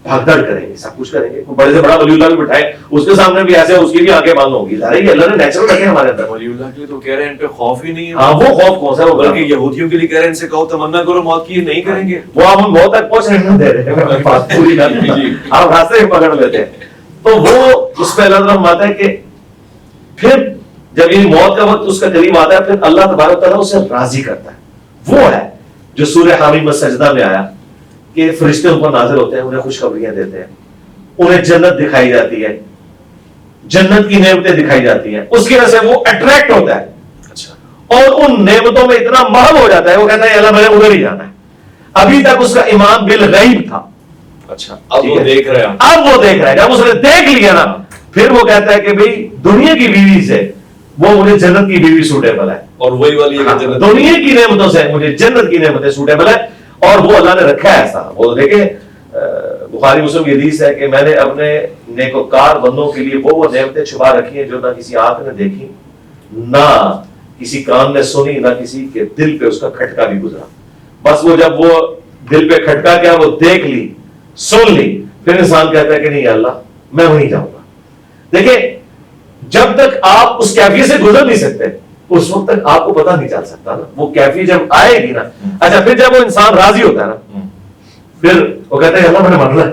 S1: بھاگ دوڑ کریں گے, سب کچھ کریں گے. بڑے سے بڑا ولی اللہ بھی بٹھائے اس کے سامنے بھی ایسے اس کی بھی آنکھیں بند ہوں گی. یہ اللہ نے نیچرل رکھے ہمارے اندر.
S2: ولی اللہ کے لیے تو کہہ رہے ہیں ان پہ خوف ہی نہیں ہے.
S1: ہاں وہ خوف کون سا ہے, وہ
S2: بلکہ یہودیوں کے لیے کہہ رہے ہیں ان سے کہو تمنا کرو موت کی, یہ نہیں کریں گے.
S1: وہ ہم بہت تک پہنچ نہیں دے رہے ہیں پوری آپ راستے میں پکڑ لیتے ہیں. تو وہ اس پہ اللہ تعالیٰ فرماتا ہے کہ پھر جب یہ موت کا وقت اس کا قریب آتا ہے پھر اللہ تبارک و تعالیٰ اسے راضی کرتا ہے. وہ ہے جو سورہ حامیم میں سجدہ میں آیا کہ فرشتے ان پر نازل ہوتے ہیں, انہیں خوشخبریاں دیتے ہیں, انہیں جنت دکھائی جاتی ہے, جنت کی نعمتیں دکھائی جاتی ہیں, اس کی وجہ سے وہ اٹریکٹ ہوتا ہے اور ان نعمتوں میں اتنا محو ہو جاتا ہے, وہ کہتا ہے اللہ میں نے ادھر ہی جانا ہے. ابھی تک اس کا ایمان بالغیب تھا,
S2: اچھا اب وہ دیکھ رہے ہیں,
S1: اب وہ دیکھ رہا ہے. جب اس نے دیکھ لیا نا پھر وہ کہتا ہے کہ بھئی دنیا کی بیوی سے وہ مجھے جنت کی بیوی سوٹیبل ہے,
S2: اور وہی والی جنت
S1: دنیا کی نعمتوں سے مجھے جنت کی نعمتیں سوٹیبل ہے. اور وہ اللہ نے رکھا ہے ایسا. وہ دیکھیں بخاری مسلم کی حدیث ہے کہ میں نے اپنے نیکوکار بندوں کے لیے وہ نعمتیں چھپا رکھی ہیں جو نہ کسی آنکھ نے دیکھی, نہ کسی کان نے سنی, نہ کسی کے دل پہ اس کا کھٹکا بھی گزرا. بس وہ جب وہ دل پہ کھٹکا کیا, وہ دیکھ لی, سن لی, پھر انسان کہتا ہے کہ نہیں اللہ میں وہیں جاؤں گا. دیکھیں جب تک آپ اس کیفیت سے گزر نہیں سکتے اس وقت تک آپ کو پتہ نہیں چل سکتا نا. وہ کیفیت جب آئے گی نا, اچھا پھر جب وہ انسان راضی ہوتا ہے نا پھر وہ کہتا ہے اللہ میں نے مرنا ہے,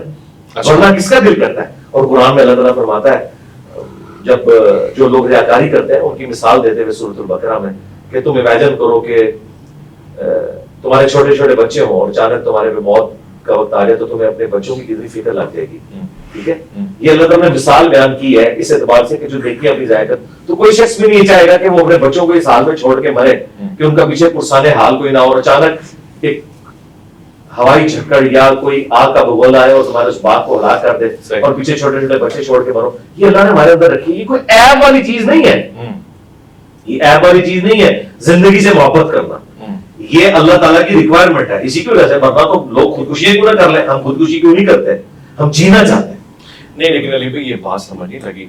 S1: مرنا کس کا دل کرتا ہے. اور قرآن میں اللہ تعالیٰ فرماتا ہے جب جو لوگ ریاکاری کرتے ہیں ان کی مثال دیتے ہوئے سورۃ البقرہ میں کہ تم امیجن کرو کہ تمہارے چھوٹے چھوٹے بچے ہوں اور اچانک تمہارے پہ موت کا وقت آ جائے تو تمہیں اپنے بچوں کی کتنی فکر لگ جائے گی. ٹھیک ہے, یہ اللہ تعالیٰ نے مثال بیان کی ہے اس اعتبار سے کہ جو دیکھیں اپنی ضائع کر, تو کوئی شخص بھی نہیں چاہے گا کہ وہ اپنے بچوں کو اس حال میں چھوڑ کے مرے کہ ان کا پیچھے پرسانے حال کوئی نہ ہو, اور اچانک ایک ہوائی جھکڑ یا کوئی آگ کا بگولا آئے اور تمہارے اس باغ کو ہلاک کر دے اور پیچھے چھوٹے چھوٹے بچے چھوڑ کے مرو. یہ اللہ نے ہمارے اندر رکھی ہے. یہ کوئی عیب والی چیز نہیں ہے, یہ عیب والی چیز نہیں ہے. زندگی سے محبت کرنا یہ اللہ تعالیٰ کی ریکوائرمنٹ ہے. اسی کی وجہ سے ورنہ تو لوگ خودکشی کیوں نہ کر لیں. ہم خودکشی کیوں نہیں کرتے, ہم جینا چاہتے ہیں.
S2: نہیں لیکن علی بھائی یہ بات سمجھ نہیں لگی.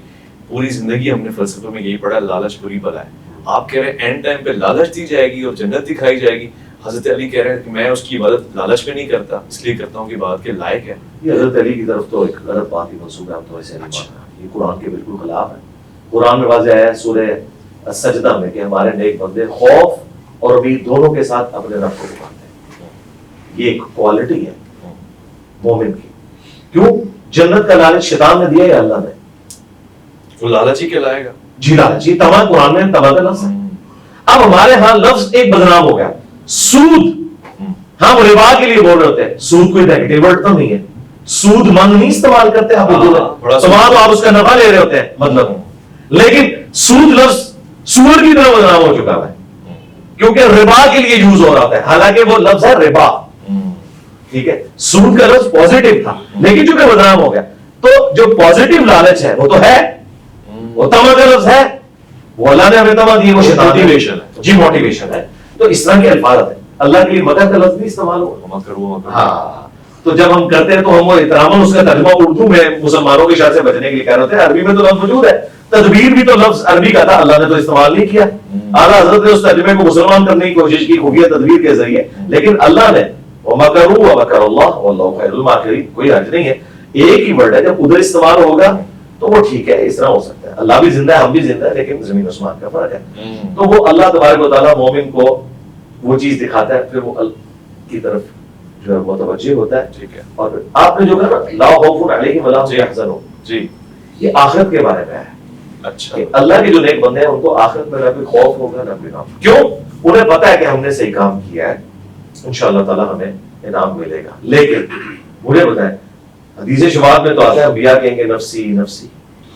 S2: پوری زندگی ہم نے فلسفے میں یہی پڑھا لالچ بری بلا ہے. آپ کہہ رہے ہیں اینڈ ٹائم پہ لالچ دی جائے گی اور جنت دکھائی جائے گی. حضرت علی کہہ رہے ہیں کہ میں اس کی عبادت لالچ میں نہیں کرتا, اس لیے کرتا ہوں کہ عبادت کے لائق ہے.
S1: یہ حضرت علی کی طرف تو ایک غلط بات ہی منسوب ہے, ہم تو ایسے نہیں ماننا. یہ قرآن کے بالکل خلاف ہے. قرآن میں واضح ہے سورہ سجدہ میں کہ ہمارے نیک بندے خوف اور امید دونوں کے ساتھ اپنے رب کو پکارتے ہیں. یہ ایک کوالٹی ہے مومن کی. کیوں؟ جنت کا لالچ شیطان نے دیا ہے اللہ نے.
S2: وہ لالچ ہی کہلائے گا.
S1: جی لالچ, یہ تمام قرآن میں تمام لفظ ہے. اب ہمارے ہاں لفظ ایک بدنام ہو گیا, سود. ہاں وہ ربا کے لیے بول رہے ہوتے ہیں, سود کوئی نیگیٹو ورڈ تو نہیں ہے. سود مند نہیں استعمال کرتے آپ تو آپ اس کا نفع لے رہے ہوتے ہیں مطلب. لیکن سود لفظ سور کی طرح بدنام ہو چکا ہے کیونکہ ربا کے لیے یوز ہو رہا ہے, حالانکہ وہ لفظ ہے ربا. ٹھیک ہے, سود کا لفظ پازیٹیو تھا لیکن چونکہ بدنام ہو گیا تو جو پازیٹیو لالچ ہے وہ تو ہے, وہ تما کا لفظ ہے, وہ اللہ نے ہمیں تما دی, وہ موٹیویشن ہے. جی موٹیویشن ہے. تو اس طرح کے الفاظ ہیں. اللہ کے لیے مدد کا لفظ بھی استعمال ہو. ہاں تو جب ہم کرتے ہیں تو ہم احترام اس کا ترجمہ اردو میں مسلمانوں کے شر سے بچنے کے لیے کہہ رہے ہیں. عربی میں تو لفظ موجود ہے, تدبیر بھی تو لفظ عربی کا تھا, اللہ نے تو استعمال نہیں کیا. اعلیٰ حضرت نے اس ترجمے کو مسلمان کرنے کی کوشش کی خفیہ تدبیر کے ذریعے, لیکن اللہ نے وَمَكَرُوا وَمَكَرَ اللَّهُ وَاللَّهُ خَيْرُ الْمَاكِرِينَ. کوئی حرج نہیں ہے, ایک ہی ورڈ ہے, جب ادھر استعمال ہوگا تو وہ ٹھیک ہے, اس طرح ہو سکتا ہے. اللہ بھی زندہ ہے, ہم بھی زندہ ہے, لیکن زمین آسمان کا فرق ہے. تو وہ اللہ تبارک و تعالیٰ مومن کو وہ چیز دکھاتا ہے, پھر وہ اللہ کی طرف جو ہے متوجہ ہوتا ہے.
S2: ٹھیک ہے. اور
S1: آپ نے جو کہا نا لا خوف علیہم ولا هم يحزنون,
S2: جی یہ
S1: آخرت کے بارے میں ہے.
S2: اچھا,
S1: اللہ کے جو نیک بندے ہیں ان کو آخرت میں نہ کوئی خوف ہوگا نہ کوئی غم. کیوں؟ انہیں پتا ہے کہ ہم نے صحیح کام کیا ہے, انشاءاللہ تعالیٰ ہمیں انعام ملے گا. لیکن مجھے بتائیں حدیث شفاعت میں تو آتا ہے انبیاء کہیں گے نفسی نفسی.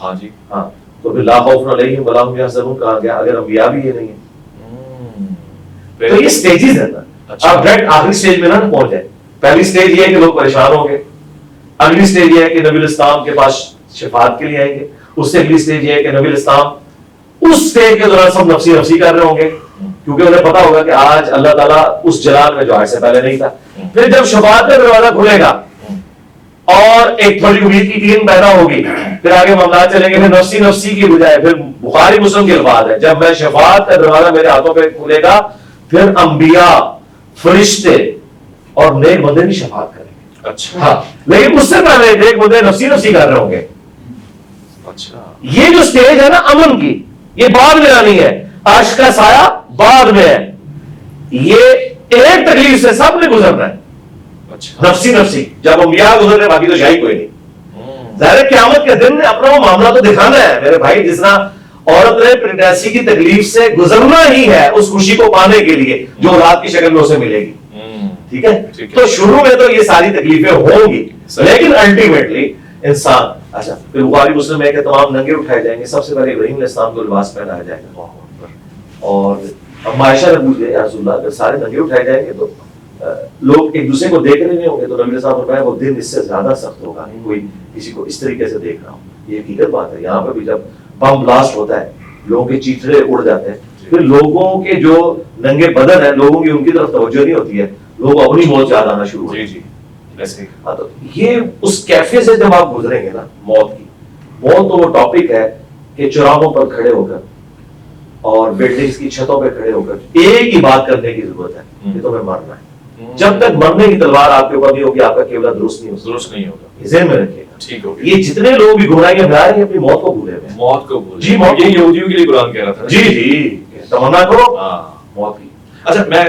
S2: ہاں جی
S1: ہاں, تو پھر لا خوف علیہم ولا هم يحزنون کہا گیا اگر انبیاء بھی یہ نہیں ہے. تو یہ سٹیجز ہیں نا, آپ ڈائریکٹ آخری سٹیج میں نہ پہنچ جائیں. پہلی سٹیج یہ ہے کہ لوگ پریشان ہوں گے, اگلی سٹیج یہ ہے کہ نبی الاسلام کے پاس شفاعت کے لیے آئیں گے, اس سے اگلی سٹیج یہ ہے کہ نبی الاسلام اس سٹیج کے دوران سب نفسی نفسی کر رہے ہوں گے کیونکہ انہیں پتا ہوگا کہ آج اللہ تعالیٰ اس جلال میں جو آج سے پہلے نہیں تھا. پھر جب شفاعت کا دروازہ کھلے گا اور ایک تھوڑی امید کی ٹیم پیدا ہوگی, پھر آگے معاملات چلیں گے. پھر نفسی نفسی کی بجائے پھر بخاری مسلم کے الفاظ ہے جب میں شفاعت کا دروازہ میرے ہاتھوں پہ کھلے گا پھر انبیاء فرشتے اور نیک بندے بھی شفاعت کریں گے.
S2: اچھا
S1: ہاں, لیکن اس سے پہلے نیک بندے نفسی نفسی کر رہے ہوں گے.
S2: اچھا, یہ
S1: جو سٹیج ہے نا امن کی, یہ بعد میں آنی ہے. عرش کا سایہ بعد میں ہے. یہ ایک تکلیف سے سب نے گزرنا ہے. نفسی نفسی جب انبیاء گزر رہے باقی تو شاہی کوئی نہیں. ظاہر قیامت کے دن نے اپنا وہ معاملہ تو دکھانا ہے میرے بھائی, جس طرح عورت نے پریگنینسی کی تکلیف سے گزرنا ہی ہے اس خوشی کو پانے کے لیے جو اولاد کی شکل میں اسے ملے گی. ٹھیک ہے, تو شروع میں تو یہ ساری تکلیفیں ہوں گی, لیکن الٹیمیٹلی انسان. اچھا, پھر بخاری مسلم ہے کہ تمام ننگے اٹھائے جائیں گے. سب سے پہلے ابراہیم علیہ السلام کو لباس پہنایا جائے گا, اور اب عائشہ نے پوچھا یا رسول اللہ اگر سارے ننگے اٹھائے جائیں گے تو لوگ ایک دوسرے کو دیکھ رہے نہیں ہوں گے, تو نبی علیہ السلام نے کہا وہ دن اس سے زیادہ سخت ہوگا کوئی کسی کو اس طریقے سے دیکھ رہا ہو. یہ حقیقت بات ہے. یہاں پہ بھی جب بم بلاسٹ ہوتا ہے لوگوں کے چیتڑے اڑ جاتے ہیں, پھر لوگوں کے جو ننگے بدن ہے لوگوں کی ان کی طرف توجہ نہیں ہوتی ہے, لوگ اپنی موت یاد آنا شروع ہوتے ہیں. تو یہ اس کیفے سے جب آپ گزریں گے نا موت کی, موت تو وہ ٹاپک ہے کہ چوراہوں پر کھڑے ہو کر اور بلڈنگز کی چھتوں پہ کھڑے ہو کر ایک ہی بات کرنے کی ضرورت ہے کہ تمہیں مرنا ہے. جب تک مرنے کی تلوار آپ کے اوپر نہیں ہوگی آپ کا قبلہ درست نہیں ہوگا. ذہن میں رکھیے گا. ٹھیک ہے, یہ جتنے لوگ بھی گمراہیاں میں آ رہے ہیں اپنی موت کو بھولے ہوئے, موت کو بھولے. جی موت, یہ یہودیوں کے لیے قرآن کہہ رہا تھا. جی تمنا کرو موت کی.
S2: اچھا, میں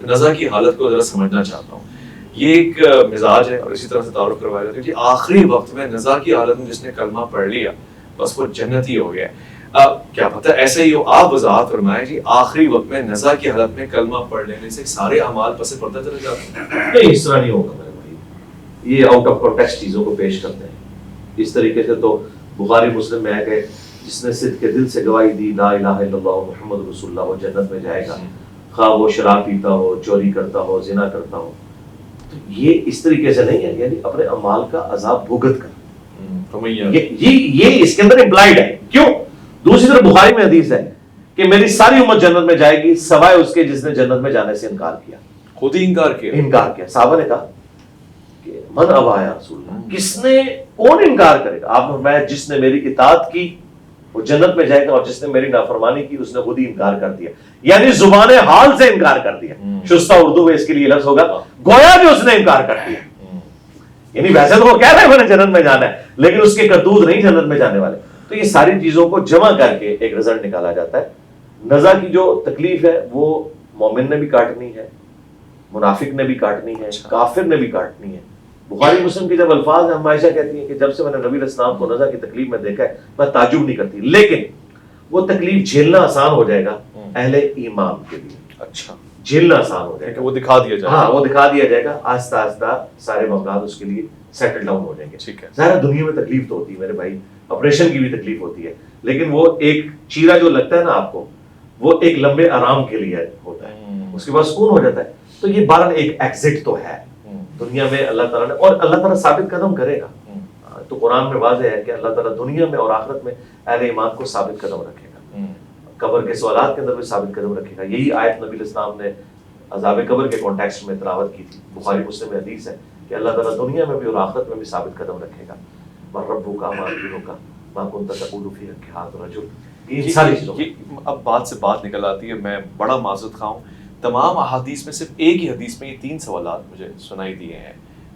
S2: نزا کی حالت کو ذرا سمجھنا چاہتا ہوں. یہ ایک مزاج ہے اور اسی طرح سے تعارف کروایا جاتا ہے کہ آخری وقت میں نزا کی حالت میں جس نے کلمہ پڑھ لیا بس وہ جنتی ہو گیا. کیا پتہ ایسے ہی ہو, آپ وضاحت فرمائیں جی. آخری وقت میں نزا کی حالت میں کلمہ پڑھ لینے سے سارے اعمال پس پردہ چلے جاتے ہیں؟
S1: نہیں, اس طرح نہیں ہوگا میرے بھائی. یہ آؤٹ آف کانٹیکسٹ چیزوں کو پیش کرتے ہیں اس طریقے سے. تو بخاری مسلم میں ہے کہ جس نے صدق کے دل سے گواہی دی لا الہ الا اللہ محمد رسول اللہ وہ جنت میں جائے گا, خواہ وہ شراب پیتا ہو, چوری کرتا ہو, زنا کرتا ہو. تو یہ اس طریقے سے نہیں ہے, یعنی اپنے اعمال کا عذاب بھگت کر. یہ اس کے اندر امپلائڈ ہے. کیوں؟ دوسری طرف بخاری میں حدیث ہے کہ میری ساری امت جنت میں جائے گی سوائے اس کے جس نے جنت میں جانے سے انکار کیا.
S2: خود ہی انکار کیا.
S1: صحابہ نے کہا کہ من ابا یا رسول اللہ, کس نے, کون انکار کرے گا؟ آپ نے فرمایا جس نے میری اطاعت کی وہ جنت میں جائے گا, اور جس نے میری نافرمانی کی اس نے خود ہی انکار کر دیا. یعنی زبان حال سے انکار کر دیا. شستہ اردو میں اس کے لیے لفظ ہوگا گویا کہ اس نے انکار کر دیا. یعنی ویسے تو وہ کہہ رہا ہے میں نے جنت میں جانا ہے, لیکن اس کے کرتوت نہیں جنت میں جانے والے. تو یہ ساری چیزوں کو جمع کر کے ایک رزلٹ نکالا جاتا ہے. نزا کی جو تکلیف ہے وہ مومن نے بھی کاٹنی ہے, منافق نے بھی کاٹنی ہے, کافر نے بھی کاٹنی ہے. بخاری مسلم کی جب الفاظ ہیں, ہم عائشہ کہتی ہیں کہ جب سے میں نے نبی علیہ السلام کو نزا کی تکلیف میں دیکھا ہے میں تعجب نہیں کرتی, لیکن وہ تکلیف جھیلنا آسان ہو جائے گا اہل ایمان کے لیے. اچھا, جھیلنا آسان ہو جائے گا,
S2: وہ دکھا دیا جائے گا.
S1: ہاں, وہ دکھا دیا جائے گا. آہستہ آہستہ سارے معاملات اس کے لیے سیٹل ڈاؤن ہو جائیں گے. ٹھیک ہے, ظاہر دنیا میں تکلیف تو ہوتی ہے میرے بھائی, آپریشن کی بھی تکلیف ہوتی ہے, لیکن وہ ایک چیرا جو لگتا ہے نا آپ کو, وہ ایک لمبے آرام کے لیے ہوتا ہے, اس کے بعد سکون ہو جاتا ہے. تو یہ بہرحال ایک ایگزٹ تو ہے دنیا میں اللہ تعالیٰ نے, اور اللہ تعالیٰ ثابت قدم کرے گا. تو قرآن میں واضح ہے کہ اللہ تعالیٰ دنیا میں اور آخرت میں اہل ایمان کو ثابت قدم رکھے گا, قبر کے سوالات کے اندر بھی ثابت قدم رکھے گا. یہی آیت نبی علیہ السلام نے عذاب قبر کے کانٹیکسٹ میں تلاوت کی تھی. بخاری مسلم میں حدیث ہے کہ اللہ تعالیٰ دنیا میں بھی اور آخرت میں بھی ثابت قدم رکھے گا. من ربک ما دینک ما کنت تقول فی هذا الرجل. یہ ساری چیزیں
S2: اب بات سے بات نکل آتی ہے. میں بڑا معذرت خواہ ہوں, تمام احادیث میں صرف ایک ہی حدیث میں یہ 3 سوالات مجھے سنائی دیے ہیں.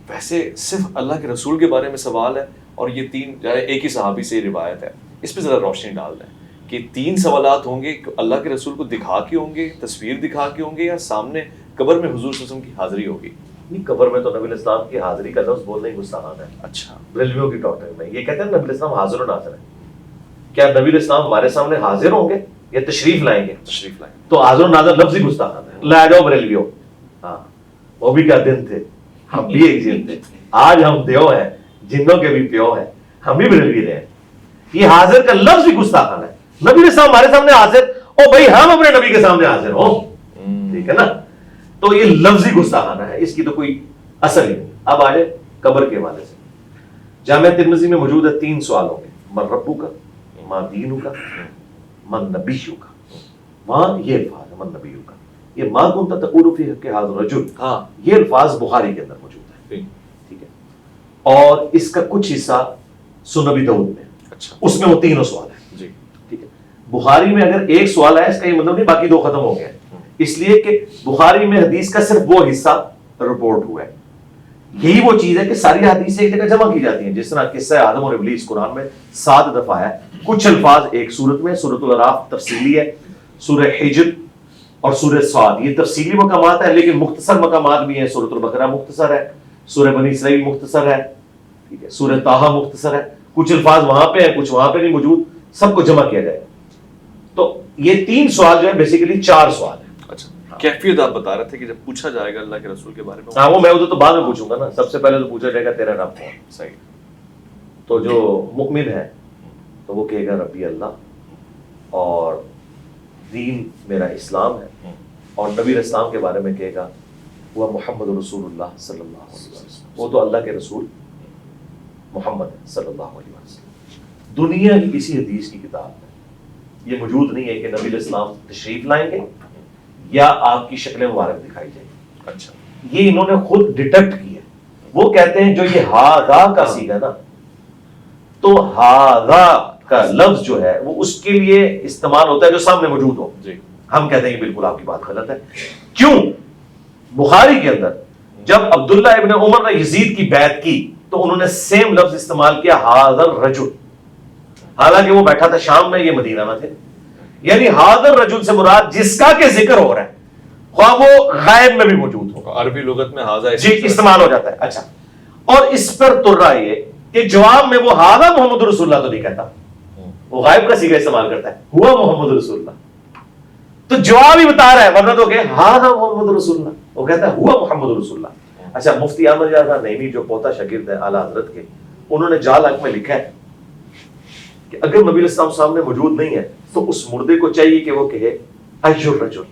S2: ویسے صرف اللہ کے رسول کے بارے میں سوال ہے اور یہ 3 ایک ہی صحابی سے روایت ہے. اس پہ ذرا روشنی ڈال دیں کہ 3 سوالات ہوں گے اللہ کے رسول کو دکھا کے ہوں گے, تصویر دکھا کے ہوں گے, یا سامنے قبر میں حضور صلی اللہ علیہ وسلم کی حاضری ہوگی؟
S1: نہیں, قبر میں تو نبی علیہ السلام کی حاضری کا لفظ بولنا ہی گستاخانہ ہے. اچھا, بریلویوں کی ڈاکٹر میں یہ کہتے ہیں نبی علیہ السلام حاضر و ناظر ہے. کیا نبی علیہ السلام ہمارے سامنے حاضر ہوں گے یا تشریف لائیں گے؟ تشریف لائیں. تو حاضر و ناظر لفظ ہی گستاخانہ ہے. لا جاؤ بریلویوں, ہاں وہ بھی کیا دن تھے, ہم بھی ایک جن تھے. آج ہم دیو ہیں, جنوں کے بھی پیو ہیں, ہم بھی بریلوی رہے ہیں. یہ حاضر کا لفظ بھی گستاخانہ ہے. نبی علیہ السلام ہمارے سامنے حاضر, او بھائی ہم اپنے نبی کے سامنے حاضر ہوں, ٹھیک ہے نا. تو یہ لفظ ہی گستاخانہ ہے, اس کی تو کوئی اثر ہی نہیں. اب آ جائے قبر کے حوالے سے. جامع ترمذی میں موجود ہے 3 سوال ہوں گے. من ربک, ما دینک, من نبیک. وہاں یہ الفاظ ہے من نبیک. یہ ما کنت تقول فی حق ھذا الرجل, ہاں یہ الفاظ بخاری کے اندر موجود ہے, ٹھیک ہے. اور اس کا کچھ حصہ سنن ابی داؤد میں, اچھا اس میں وہ 3 سوال ہیں جی, ٹھیک ہے. بخاری میں اگر ایک سوال ہے اس کا یہ مطلب نہیں باقی 2 ختم ہو گئے, اس لیے کہ بخاری میں حدیث کا صرف وہ حصہ رپورٹ ہوا ہے. یہی وہ چیز ہے کہ ساری حدیثیں ایک جگہ جمع کی جاتی ہیں. جس طرح قصہ آدم اور ابلیس قرآن میں 7 دفعہ ہے. کچھ الفاظ ایک سورت میں, سورۃ الاعراف تفصیلی ہے, سورہ حجر اور سورہ صاد یہ تفصیلی مقامات ہیں, لیکن مختصر مقامات بھی ہیں. سورۃ البقرہ مختصر ہے, سورہ بنی اسرائیل مختصر ہے, ٹھیک ہے, سورہ طٰہٰ مختصر ہے. کچھ الفاظ وہاں پہ ہیں, کچھ وہاں پہ نہیں موجود, سب کو جمع کیا جائے. یہ 3 سوال جو ہے بیسیکلی 4 سوال ہیں.
S2: اچھا کیفیت آپ بتا رہے تھے کہ جب پوچھا جائے گا اللہ کے رسول کے بارے میں.
S1: ہاں وہ میں ادھر تو بعد میں پوچھوں گا نا. سب سے پہلے تو پوچھا جائے گا تیرا رب کون.
S2: صحیح.
S1: تو جو مؤمن ہے تو وہ کہے گا ربی اللہ اور دین میرا اسلام ہے, اور نبی علیہ السلام کے بارے میں کہے گا وہ محمد رسول اللہ صلی اللہ علیہ وسلم, وہ تو اللہ کے رسول محمد ہے صلی اللہ علیہ وسلم. دنیا کی کسی حدیث کی کتاب میں یہ موجود نہیں ہے کہ نبی علیہ السلام تشریف لائیں گے یا آپ کی شکل مبارک دکھائی جائے گی.
S2: اچھا
S1: یہ انہوں نے خود ڈیٹیکٹ کیا. وہ کہتے ہیں جو یہ ہاذا کا صیغہ نا, تو ہاذا کا لفظ جو ہے وہ اس کے لیے استعمال ہوتا ہے جو سامنے موجود ہو.
S2: جی
S1: ہم کہتے ہیں کہ بالکل آپ کی بات غلط ہے. کیوں؟ بخاری کے اندر جب عبداللہ ابن عمر نے یزید کی بیعت کی تو انہوں نے سیم لفظ استعمال کیا ھذا الرجل, حالانکہ وہ بیٹھا تھا شام میں, یہ مدینہ میں تھے. یعنی ھذا الرجل سے مراد جس کا کہ ذکر ہو رہا ہے, خواہ وہ غائب میں بھی موجود ہو.
S2: عربی لغت میں ھذا
S1: جی استعمال ہو جاتا ہے. اچھا, اور اس پر تر رہا یہ کہ جواب میں وہ ھذا محمد رسول اللہ تو نہیں کہتا, وہ غائب کا صیغہ استعمال کرتا ہے ہوا محمد رسول اللہ. تو جواب ہی بتا رہا ہے, ورنہ تو کہ ھذا محمد رسول اللہ, وہ کہتا ہے ہوا محمد رسول اللہ. اچھا مفتی احمد رضا نعیمی جو پوتا شاگرد ہے اعلیٰ حضرت کے, انہوں نے جال حق میں لکھا ہے کہ اگر نبی علیہ السلام سامنے موجود نہیں ہے تو اس مردے کو چاہیے کہ وہ کہے ای الرجل,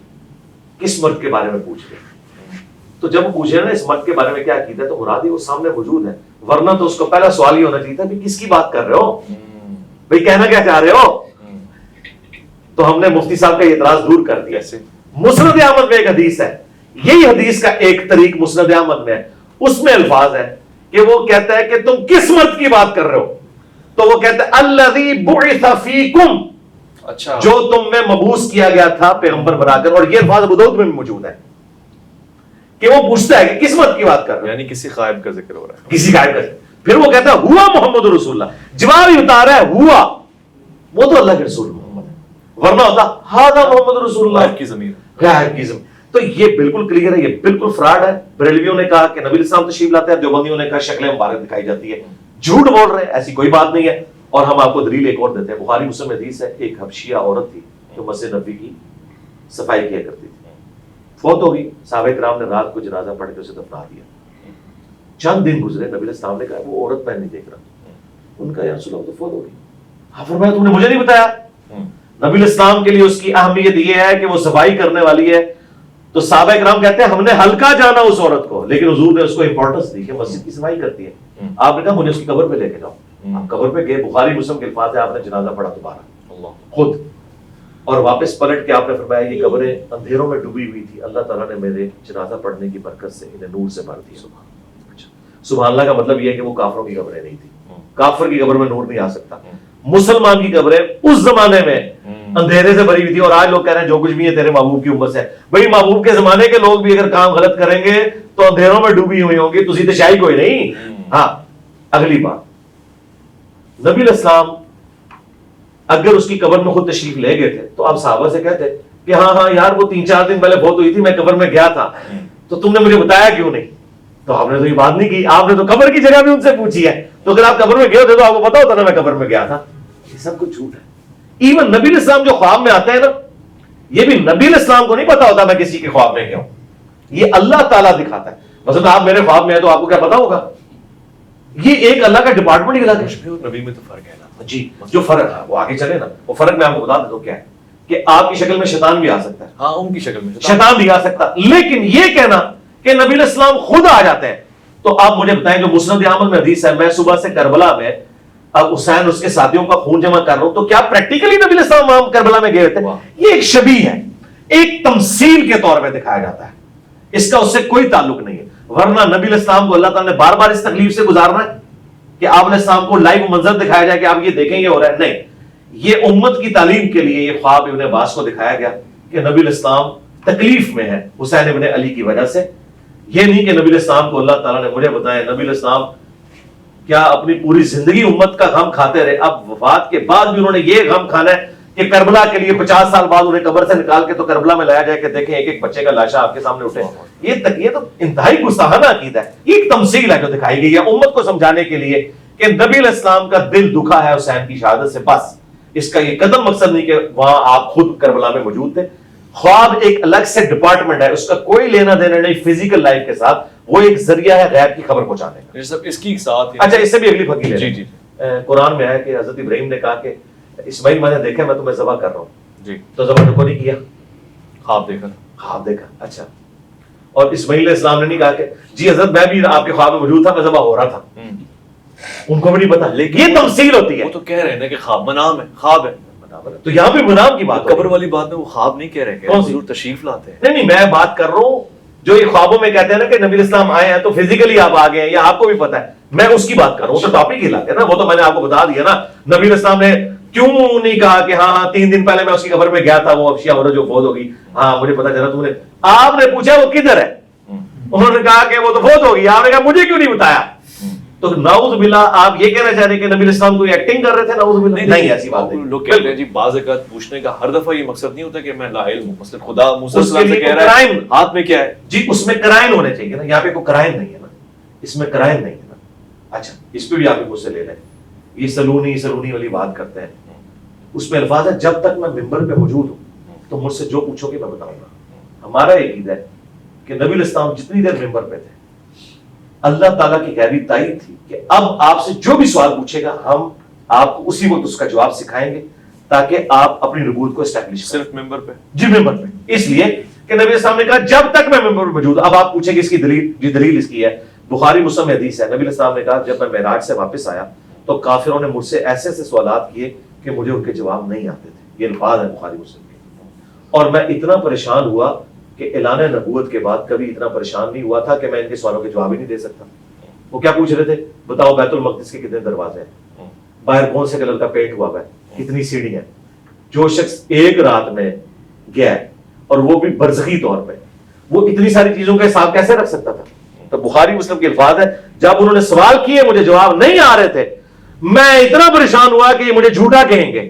S1: کس مرد کے بارے میں پوچھ رہے. تو جب وہ پوچھ رہے نا اس مرد کے بارے میں کیا عقیدہ ہے, تو مراد وہ سامنے موجود ہے, ورنہ تو اس کو پہلا سوال یہ ہونا چاہیے تھا کہ کس کی بات کر رہے ہو بھائی, کہنا کیا چاہ رہے ہو. تو ہم نے مفتی صاحب کا اعتراض دور کر دیا. مسند احمد میں ایک حدیث ہے, یہی حدیث کا ایک طریق مسند احمد میں ہے, اس میں الفاظ ہے کہ وہ کہتا ہے کہ تم کس مرد کی بات کر رہے ہو, تو وہ کہتا ہے الذی بعث فیکم,
S2: اچھا
S1: جو تم میں مبعوث کیا گیا تھا پیغمبر بنا کر. اور یہ الفاظ ابو داؤد میں بھی موجود ہے کہ وہ پوچھتا ہے کہ کس مرد کی بات کر رہے ہو,
S2: یعنی کسی غائب کا ذکر ہو رہا ہے.
S1: کسی غائب کا. پھر وہ کہتا ہے ہوا محمد رسول اللہ, جواب ہی بتا رہا ہے ہوا, وہ تو اللہ کے رسول محمد ہے, ورنہ ہوتا ھذا محمد رسول اللہ
S2: غائب کی ضمیر.
S1: غائب کی ضمیر. تو یہ بالکل کلیئر ہے, یہ بالکل فراڈ ہے. بریلویوں نے کہا کہ نبی علیہ السلام تشریف لاتے ہیں, دیوبندیوں نے کہا شکل مبارک دکھائی جاتی ہے. جھوٹ بول رہے ہیں, ایسی کوئی بات نہیں ہے. اور ہم آپ کو دلیل ایک اور دیتے ہیں, بخاری مسلم حدیث ہے, ایک حبشیہ عورت تھی جو مسجد نبوی کی صفائی کیا کرتی تھی, فوت ہو گئی. صحابہ کرام نے رات کو جنازہ پڑھ کے اسے دفنا دیا. چند دن گزرے, نبی علیہ السلام نے کہا وہ عورت میں نہیں دیکھ رہا. ان کا یا رسول اللہ تو فوت ہو گئی. ہاں فرمایا تم نے مجھے نہیں بتایا. نبی علیہ السلام کے لیے اس کی اہمیت یہ ہے کہ وہ صفائی کرنے والی ہے. تو صحابہ کرام کہتے ہیں ہم نے ہلکا جانا اس عورت کو, لیکن حضور نے اس کو امپورٹنس دی کہ مسجد کی صفائی کرتی ہے. آپ نے کہا مجھے اس کی قبر پہ لے کے جاؤ. آپ قبر پہ گئے, بخاری مسلم کے الفاظ ہے, آپ نے جنازہ پڑھا دوبارہ خود, اور واپس پلٹ کے آپ نے فرمایا یہ قبریں اندھیروں میں ڈوبی ہوئی تھی, اللہ تعالیٰ نے میرے جنازہ پڑھنے کی برکت سے انہیں نور سے بھر دیا. سبحان اللہ کا مطلب یہ ہے کہ وہ کافروں کی قبریں نہیں تھی. کافر کی قبر میں نور نہیں آ سکتا. مسلمان کی قبریں اس زمانے میں اندھیرے سے بھری ہوئی تھی, اور آج لوگ کہہ رہے ہیں جو کچھ بھی ہے تیرے محبوب کی امت سے. بھائی محبوب کے زمانے کے لوگ بھی اگر کام غلط کریں گے تو اندھیروں میں ڈوبی ہوئی ہوں گی, تسی تو شاہی کوئی نہیں. ہاں اگلی بات, نبی علیہ السلام اگر اس کی قبر میں خود تشریف لے گئے تھے تو آپ صحابہ سے کہتے کہ ہاں ہاں یار وہ 3-4 دن پہلے فوت ہوئی تھی, میں قبر میں گیا تھا, تو تم نے مجھے بتایا کیوں نہیں. تو آپ نے تو یہ بات نہیں کی, آپ نے تو قبر کی جگہ بھی ان سے پوچھی ہے. تو اگر آپ قبر میں گئے ہوتے تو آپ کو پتا ہوتا نا میں قبر میں گیا تھا. یہ سب کچھ جھوٹ ہے. ایون نبی علیہ السلام جو خواب میں آتے ہیں نا, یہ بھی نبی علیہ السلام کو نہیں پتا ہوتا میں کسی کے خواب میں گیا ہوں, یہ اللہ تعالیٰ دکھاتا ہے. مثلا آپ میرے خواب میں ہیں تو آپ کو کیا پتا ہوگا, یہ ایک اللہ کا ڈپارٹمنٹ ہی الگ ہے.
S2: نبی میں تو فرق ہے نا.
S1: جی جو فرق ہے وہ آگے چلے نا, وہ فرق میں آپ کو بتا دیتا ہوں کیا ہے, کہ آپ کی شکل میں شیطان بھی آ سکتا ہے.
S2: ہاں ان کی شکل میں
S1: شیطان بھی آ سکتا, لیکن یہ کہنا کہ نبی علیہ السلام خود آ جاتے ہیں, تو آپ مجھے بتائیں جو مسند احمد میں حدیث ہے, میں صبح سے کربلا میں اب حسین اس کے ساتھیوں کا خون جمع کر رہا ہوں, تو کیا پریکٹیکلی نبی علیہ السلام وہاں کربلا میں گئے تھے؟ یہ ایک شبیہ ہے, ایک تمثیل کے طور پہ دکھایا جاتا ہے, اس کا اس سے کوئی تعلق نہیں ہے. ورنہ نبی علیہ السلام کو اللہ تعالیٰ نے بار بار اس تکلیف سے گزارنا ہے کہ آپ علیہ السلام کو لائیو منظر دکھایا جائے کہ آپ یہ دیکھیں یہ ہو رہا ہے. نہیں, یہ امت کی تعلیم کے لیے یہ خواب ابن عباس کو دکھایا گیا کہ نبی علیہ السلام تکلیف میں ہے حسین ابن علی کی وجہ سے. یہ نہیں کہ نبی علیہ السلام کو اللہ تعالیٰ نے مجھے بتایا. نبی علیہ السلام کیا اپنی پوری زندگی امت کا غم کھاتے رہے, اب وفات کے بعد بھی انہوں نے یہ غم کھانا ہے کہ کربلا کے لیے 50 سال بعد انہیں قبر سے نکال کے تو کربلا میں لایا جائے کہ دیکھیں ایک ایک بچے کا لاشا آپ کے سامنے اٹھے. یہ تو انتہائی گستاخانہ عقیدہ ہے. یہ ایک تمثیل ہے جو دکھائی گئی ہے امت کو سمجھانے کے لیے کہ نبی علیہ السلام کا دل دکھا ہے حسین کی شہادت سے, بس اس کا یہ قدم مقصد نہیں کہ وہاں آپ خود کربلا میں موجود تھے. خواب ایک الگ سے ڈپارٹمنٹ ہے, اس کا کوئی لینا دینا نہیں فزیکل لائف کے ساتھ, وہ ایک ذریعہ ہے غیب کی خبر پہنچانے کا.
S2: اس کی ساتھ
S1: اچھا اس سے بھی اگلی پھکی لے
S2: جی جی
S1: قرآن میں ہے کہ حضرت ابراہیم نے کہا کہ اسماعیل میں نے دیکھا میں تمہیں ذبح کر رہا ہوں
S2: جی,
S1: تو ذبح تو نہیں کیا,
S2: خواب دیکھا.
S1: خواب دیکھا. اچھا, اور اسماعیل علیہ السلام نے نہیں کہا کہ جی حضرت میں بھی آپ کے خواب میں موجود تھا, میں ذبح ہو رہا تھا. ان کو بھی نہیں پتا, لیکن یہ تمثیل ہوتی ہے.
S2: وہ تو کہہ رہے ہیں نا کہ خواب منام ہے, خواب ہے.
S1: تو یہاں پہ منام کی بات,
S2: قبر والی بات میں وہ خواب نہیں کہہ رہے کہ حضور تشریف لاتے ہیں.
S1: نہیں میں بات کر رہا ہوں جو یہ خوابوں میں کہتے ہیں نا کہ نبی اسلام آئے ہیں تو فزیکلی آپ آ گئے ہیں, یا آپ کو بھی پتا ہے, میں اس کی بات کر رہا ہوں. تو ٹاپک ہی لاتے ہیں نا, وہ تو میں نے آپ کو بتا دیا نا. نبی اسلام نے کیوں نہیں کہا کہ ہاں 3 دن پہلے میں اس کی قبر میں گیا تھا, وہ افشیہ عورت جو فوت ہوگی, ہاں مجھے پتا چلا. تم نے آپ نے پوچھا وہ کدھر ہے, انہوں نے کہا کہ وہ تو فوت ہوگی, آپ نے کہا مجھے کیوں نہیں بتایا. تو نعوذ باللہ آپ یہ کہنا چاہ رہے ہیں کہ نبی اسلام کو ایکٹنگ کر رہے تھے. نعوذ باللہ نہیں, ایسی بات نہیں.
S2: لوگ کہتے ہیں جی بعض اوقات پوچھنے کا ہر دفعہ یہ مقصد نہیں ہوتا کہ میں لا علم ہوں. مثلا خدا موسیٰ علیہ السلام سے کہہ رہا ہے ہاتھ میں کیا ہے,
S1: جی اس میں کرائن ہونے چاہیے نا, یہاں پہ کوئی کرائن نہیں ہے نا, اس میں کرائن نہیں ہے نا. اچھا اس پہ بھی آپ مجھ سے لے لیں, یہ سلونی والی بات کرتے ہیں, اس میں الفاظ ہے جب تک میں ممبر پہ موجود ہوں تو مجھ سے جو پوچھو گے میں بتاؤں گا. ہمارا یہ عقیدہ ہے کہ نبی الاسلام جتنی دیر ممبر پہ تھے اللہ تعالیٰ کی گہری تائید تھی کہ اب آپ سے جو بھی سوال پوچھے گا ہم آپ کو اسی وقت اس کا جواب سکھائیں گے تاکہ آپ اپنی نبوت کو اسٹیبلش کریں.
S2: صرف ممبر پہ,
S1: جی ممبر پہ, اس لیے کہ نبی الاسلام نے کہا جب تک میں ممبر پہ موجود. اب آپ پوچھیں کہ اس کی دلیل, جی دلیل اس کی ہے, بخاری مسلم حدیث ہے. نبی الاسلام نے کہا جب میں معراج سے واپس آیا تو کافروں نے مجھ سے ایسے ایسے سوالات کیے کہ مجھے ان کے جواب نہیں آتے تھے. یہ الفاظ ہے بخاری مسلم کے. اور میں اتنا پریشان ہوا کہ اعلان نبوت کے بعد کبھی اتنا پریشان نہیں ہوا تھا کہ میں ان کے سوالوں کے جواب ہی نہیں دے سکتا. وہ کیا پوچھ رہے تھے, بتاؤ بیت المقدس کے کتنے دروازے ہیں, باہر کون سے کلر کا پینٹ ہوا ہے, کتنی سیڑھی ہیں. جو شخص ایک رات میں گیا اور وہ بھی برزخی طور پہ, وہ اتنی ساری چیزوں کا حساب کیسے رکھ سکتا تھا. تو بخاری مسلم کے الفاظ ہے جب انہوں نے سوال کیے مجھے جواب نہیں آ رہے تھے, میں اتنا پریشان ہوا کہ یہ مجھے جھوٹا کہیں گے.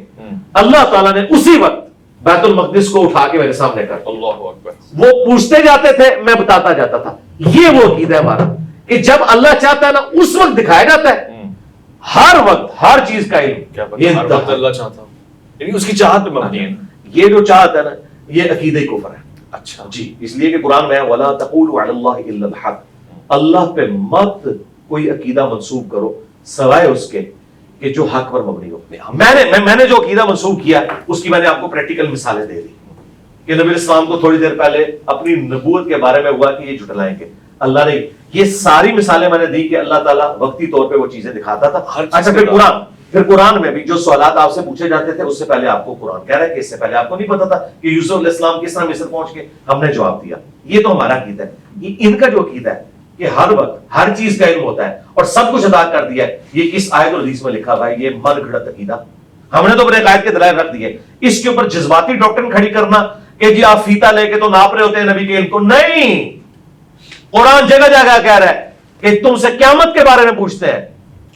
S1: اللہ تعالیٰ نے اسی وقت بیت المقدس کو اٹھا کے میرے سامنے کر,
S2: اللہ اکبر,
S1: وہ پوچھتے جاتے تھے میں بتاتا جاتا تھا. یہ وہ عقیدہ ہے ہمارا کہ جب اللہ چاہتا ہے نا اس وقت دکھایا جاتا ہے, ہر وقت ہر چیز کا علم. یہ
S2: اللہ چاہتا ہوں یعنی اس کی چاہت پہ مبنی ہے.
S1: یہ جو چاہت ہے نا یہ عقیدہ کفر ہے.
S2: اچھا
S1: جی اس لیے کہ قرآن میں وَلَا تَقُولُوا عَلَى اللَّهِ إِلَّا الْحَقَّ, اللہ پہ مت کوئی عقیدہ منسوب کرو سوائے اس کے کہ جو حق پر مبنی ہو. میں نے جو عقیدہ منسوب کیا اس کی میں نے آپ کو پریکٹیکل مثالیں دے دی کہ نبی اسلام کو تھوڑی دیر پہلے اپنی نبوت کے بارے میں ہوا کہ یہ جھٹلائیں گے. اللہ نے یہ ساری مثالیں میں نے دی کہ اللہ تعالیٰ وقتی طور پہ وہ چیزیں دکھاتا تھا. اچھا پھر قرآن میں بھی جو سوالات آپ سے پوچھے جاتے تھے اس سے پہلے آپ کو قرآن کہہ رہا ہے کہ اس سے پہلے آپ کو نہیں پتا تھا کہ یوسف علیہ السلام کس طرح مصر پہنچ کے ہم نے جواب دیا. یہ تو ہمارا عقیدہ ہے. ان کا جو عقیدہ ہے کہ ہر وقت ہر چیز کا علم ہوتا ہے اور سب کچھ ادا کر دیا ہے, یہ کس آیت اور حدیث میں لکھا ہوا ہے؟ یہ من گھڑت عقیدہ. ہم نے تو اپنے عقائد کے دلائل رکھ دیے. اس کے اوپر جذباتی ڈاکٹرن کھڑی کرنا کہ جی آپ فیتا لے کے تو ناپ رہے ہوتے ہیں نبی کے علم کو, نہیں. قرآن جگہ جگہ کہہ رہا ہے کہ تم سے قیامت کے بارے میں پوچھتے ہیں,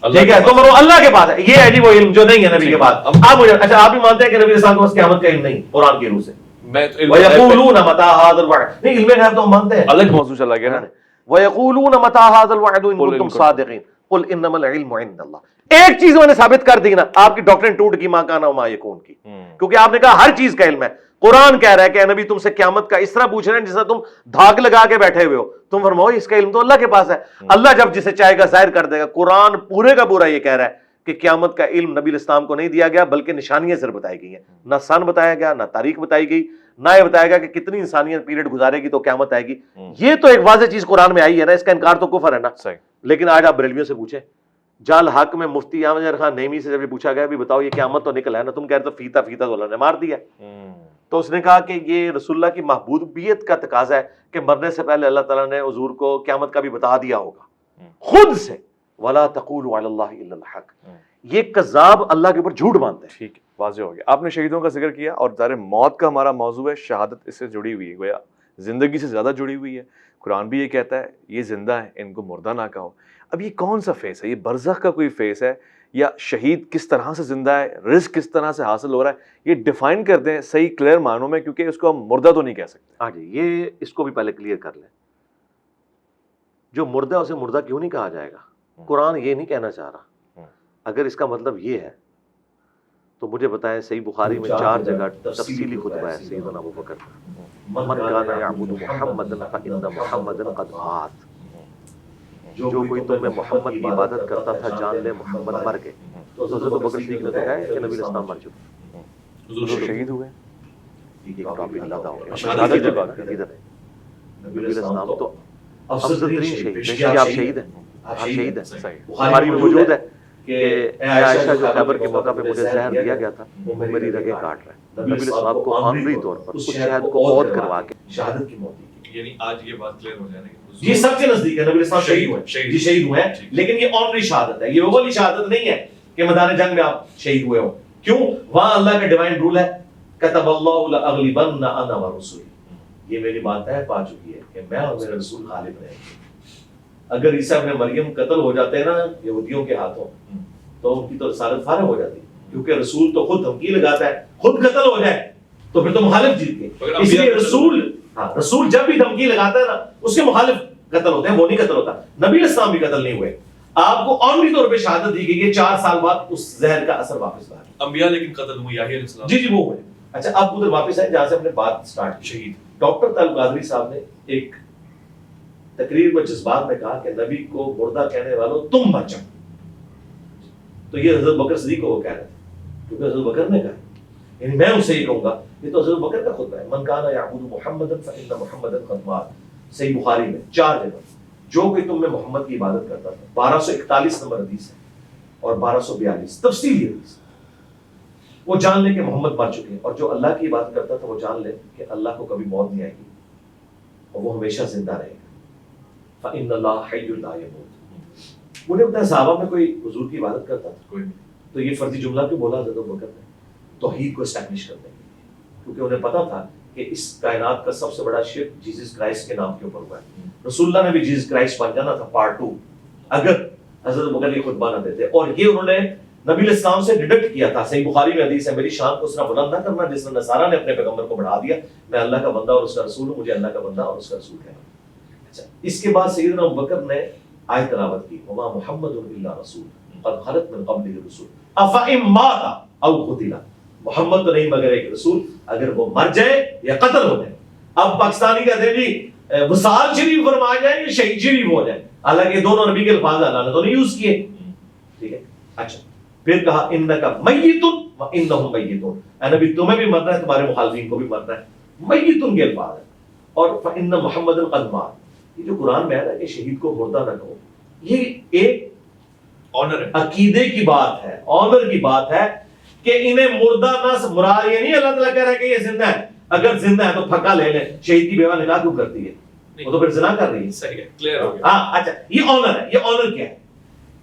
S1: ٹھیک ہے, تم اللہ کے پاس ہے. یہ ہے جی وہ علم جو نہیں ہے نبی کے پاس. آپ مجھے اچھا آپ بھی مانتے ہیں کہ نبی اسلام کے پاس قیامت کا علم نہیں قرآن کی روح سے؟ وَيَقُولُونَ مَتَىٰ هَٰذَا الْوَعْدُ, نہیں علم غیب تو ہم مانتے ہیں,
S2: الگ موضوع چلا گیا نا.
S1: وَيَقُولُونَ مَتَىٰ هَٰذَا الْوَعْدُ إِن كُنتُمْ صَادِقِينَ قُلْ إِنَّمَا الْعِلْمُ عِندَ اللَّهِ. ایک چیز میں نے ثابت کر دی نا, آپ کی ڈاکٹرن ٹوٹ گئی ماں کانا وما یکون کی, کیونکہ آپ نے کہا ہر چیز کا علم ہے. قرآن کہہ رہا ہے کہ اے نبی تم سے قیامت کا اس طرح پوچھ رہے ہیں جس طرح تم دھاگ لگا کے بیٹھے ہوئے ہو. تم فرماؤ اس کا علم تو اللہ کے پاس ہے, اللہ جب جسے چاہے گا ظاہر کر دے گا. قرآن پورے کا پورا یہ کہہ رہا ہے کہ قیامت کا علم نبی الاسلام کو نہیں دیا گیا بلکہ نشانیاں صرف بتائی گئی ہیں. نہ سن بتایا گیا, نہ تاریخ بتائی گئی, نہ یہ بتایا گیا کہ کتنی انسانیت پیریڈ گزارے گی تو قیامت آئے گی. یہ تو ایک واضح چیز قرآن میں آئی ہے نا, اس کا انکار تو کفر ہے نا. لیکن آج آپ بریلویوں سے پوچھیں, جال حق میں مفتی احمد خان نعیمی سے جب یہ پوچھا گیا بھی بتاؤ یہ قیامت تو نکل ہے نا, تم کہہ رہے تو فیتا تو اللہ نے مار دیا. تو اس نے کہا کہ یہ رسول اللہ کی محبوبیت کا تقاضا ہے کہ مرنے سے پہلے اللہ تعالیٰ نے حضور کو قیامت کا بھی بتا دیا ہوگا خود سے. وَلَا تَقُولُوا عَلَى اللَّهِ إِلَّا الْحَقَّ, یہ کذاب اللہ کے اوپر جھوٹ باندھتے ہیں.
S2: ٹھیک ہے, واضح ہو گیا. آپ نے شہیدوں کا ذکر کیا اور ظاہر موت کا ہمارا موضوع ہے, شہادت اس سے جڑی ہوئی ہے, گویا زندگی سے زیادہ جڑی ہوئی ہے. قرآن بھی یہ کہتا ہے یہ زندہ ہے ان کو مردہ نہ کہو. اب یہ کون سا فیس ہے, یہ برزخ کا کوئی فیس ہے یا شہید کس طرح سے زندہ ہے, رزق کس طرح سے حاصل ہو رہا ہے, یہ ڈیفائن کر دیں صحیح کلیئر معنوں میں, کیونکہ اس کو ہم مردہ تو نہیں کہہ سکتے.
S1: ہاں جی, یہ اس کو بھی پہلے کلیئر کر لیں. جو مردہ ہے اسے مردہ کیوں نہیں کہا جائے گا؟ قرآن یہ نہیں کہنا چاہ رہا. اگر اس کا مطلب یہ ہے تو مجھے بتائیں صحیح بخاری میں 4 جگہ تفصیلی خطبہ ہے سیدنا ابو بکر کا، من کان یعبد محمدا فإن محمدا قد مات، جو کوئی تم میں محمد کی عبادت کرتا تھا جان لے محمد مر گئے۔ تو حضرت ابو بکر صدیق نے تو کہا ہے کہ نبی علیہ السلام مر چکے،
S2: حضور
S1: شہید ہوئے۔ یہ کافی علیحدہ ہو گیا،
S2: شہادت کی جگہ
S1: ادھر ہے نبی علیہ السلام تو افضل ترین شہید ہے کہ آپ شہید ہیں، آپ شہید ہیں۔ بخاری میں موجود ہے کہ اے عائشہ جو خیبر کے موقع پہ مجھے زہر دیا گیا تھا وہ میری رگیں کاٹ رہا ہے، نبی علیہ السلام کو آنری طور پر اس شہد کو عود کروا کے شہادت کی موت دی۔
S2: یعنی آج یہ بات کلیئر ہو جائے نا کہ
S1: یہ سب کے نزدیک ہے نبی علیہ السلام شہید ہوئے، جی شہید ہوئے ہیں، لیکن یہ آنری شہادت ہے، یہ وہ والی شہادت نہیں ہے کہ میدان جنگ میں آپ شہید ہوئے ہو۔ کیوں؟ وہاں اللہ کا ڈیوائن رول ہے کتب اللہ لأغلبن انا ورسولی، یہ میری بات طے پا چکی ہے کہ میں اور میرے رسول غالب رہیں گے۔ اگر عیسیٰ ابن مریم قتل ہو جاتے ہیں نا یہودیوں کے ہاتھوں تو ان کی تو رسالت فارغ ہو جاتی، کیونکہ رسول تو خود دھمکی لگاتا ہے خود قتل ہو جائے تو پھر تو مخالف جیت گئے۔ اس لیے رسول جب بھی دھمکی لگاتا ہے نا اس کے مخالف قتل ہوتے ہیں، وہ نہیں قتل ہوتا۔ نبی علیہ السلام بھی قتل نہیں ہوئے، آپ کو آنری طور پہ شہادت دی گئی ہے، 4 سال بعد اس زہر کا اثر واپس آیا۔
S2: انبیاء لیکن قتل ہوئے، یحییٰ علیہ السلام
S1: جی وہ ہوئے۔ اچھا آپ ادھر واپس آئے جہاں سے ہم نے بات سٹارٹ کی۔
S2: شہید
S1: ڈاکٹر طالب قادری صاحب نے ایک تقریر میں جذبات میں کہا کہ نبی کو مردہ کہنے والوں تم مر جاؤ، تو یہ حضرت بکر صدیق کو وہ کہہ رہے تھے کیونکہ حضرت بکر نے کہا، یعنی میں اسے یہ کہوں گا، یہ تو حضرت بکر کا خطبہ ہے، من کان یعبد محمدا فإن محمدا قد مات، صحیح بخاری میں 4 جگہ، جو کوئی تم میں محمد کی عبادت کرتا تھا، 1241 نمبر حدیث ہے اور 1242 تفصیلی حدیث، وہ جان لے کہ محمد مر چکے ہیں، اور جو اللہ کی عبادت کرتا تھا وہ جان لے کہ اللہ کو کبھی موت نہیں آئے گی اور وہ ہمیشہ زندہ رہے گا۔ فإن اللہ حی لا یموت۔ انہیں بتایا صحابہ میں کوئی حضور کی عبادت کرتا تھا
S2: کوئی
S1: تو یہ فرضی جملہ کیوں بولا حضرت ابوبکر نے؟ توحید کو اسٹیبلش کرنے کے لیے، کیونکہ انہیں پتا تھا کہ اس کائنات کا سب سے بڑا شرک جیسس کرائسٹ کے نام کے اوپر ہوا ہے۔ رسول اللہ نے بھی جیسس کرائسٹ بن جانا تھا پارٹ 2 اگر حضرت ابوبکر یہ خطبہ نہ دیتے، اور یہ انہوں نے نبی علیہ السلام سے ڈیڈکٹ کیا تھا۔ صحیح بخاری میں حدیث ہے، میری شان کو اس طرح بلند نہ کرنا جس طرح نصارہ نے اپنے پیغمبر کو بڑھا دیا، میں اللہ کا بندہ اور اس کا رسول ہوں، مجھے اللہ کا بندہ اور اس کا رسول کہنا۔ اچھا اس کے بعد سیدنا ابوبکر نے آیت تلاوت کی، وما محمد الا رسول قد خلت من قبلہ الرسل افإن مات او قتل، محمد تو نہیں مگر ایک رسول، اگر وہ مر جائے یا قتل ہو جائے۔ اب پاکستانی کہتے ہیں جی وصال شریف فرمایا جائے یا شہید شریف ہو جائے، حالانکہ دونوں نبی کے الفاظ اللہ نے تو نہیں یوز کیے، ٹھیک ہے۔ اچھا پھر کہا انکا میت وانہم میتون، اے نبی تمہیں بھی مرنا ہے تمہارے مخالفین کو بھی مرنا ہے، میتون کے الفاظ ہیں، اور فإن محمد قد مات، یہ جو قرآن میں ہے نا کہ شہید کو مردہ نہ کہو، یہ ایک
S2: آنر ہے،
S1: عقیدے کی بات ہے، آنر کی بات ہے کہ انہیں مردہ نہ مراد، یہ نہیں اللہ تعالیٰ کہہ رہا ہے کہ یہ زندہ ہے، اگر زندہ ہے تو پھکا لے لیں، شہید کی بیوہ نکاح کیوں کرتی ہے، وہ تو پھر زنا کر رہی ہے۔
S2: صحیح ہے، کلیئر ہو گیا۔
S1: ہاں اچھا یہ آنر ہے، یہ آنر کیا ہے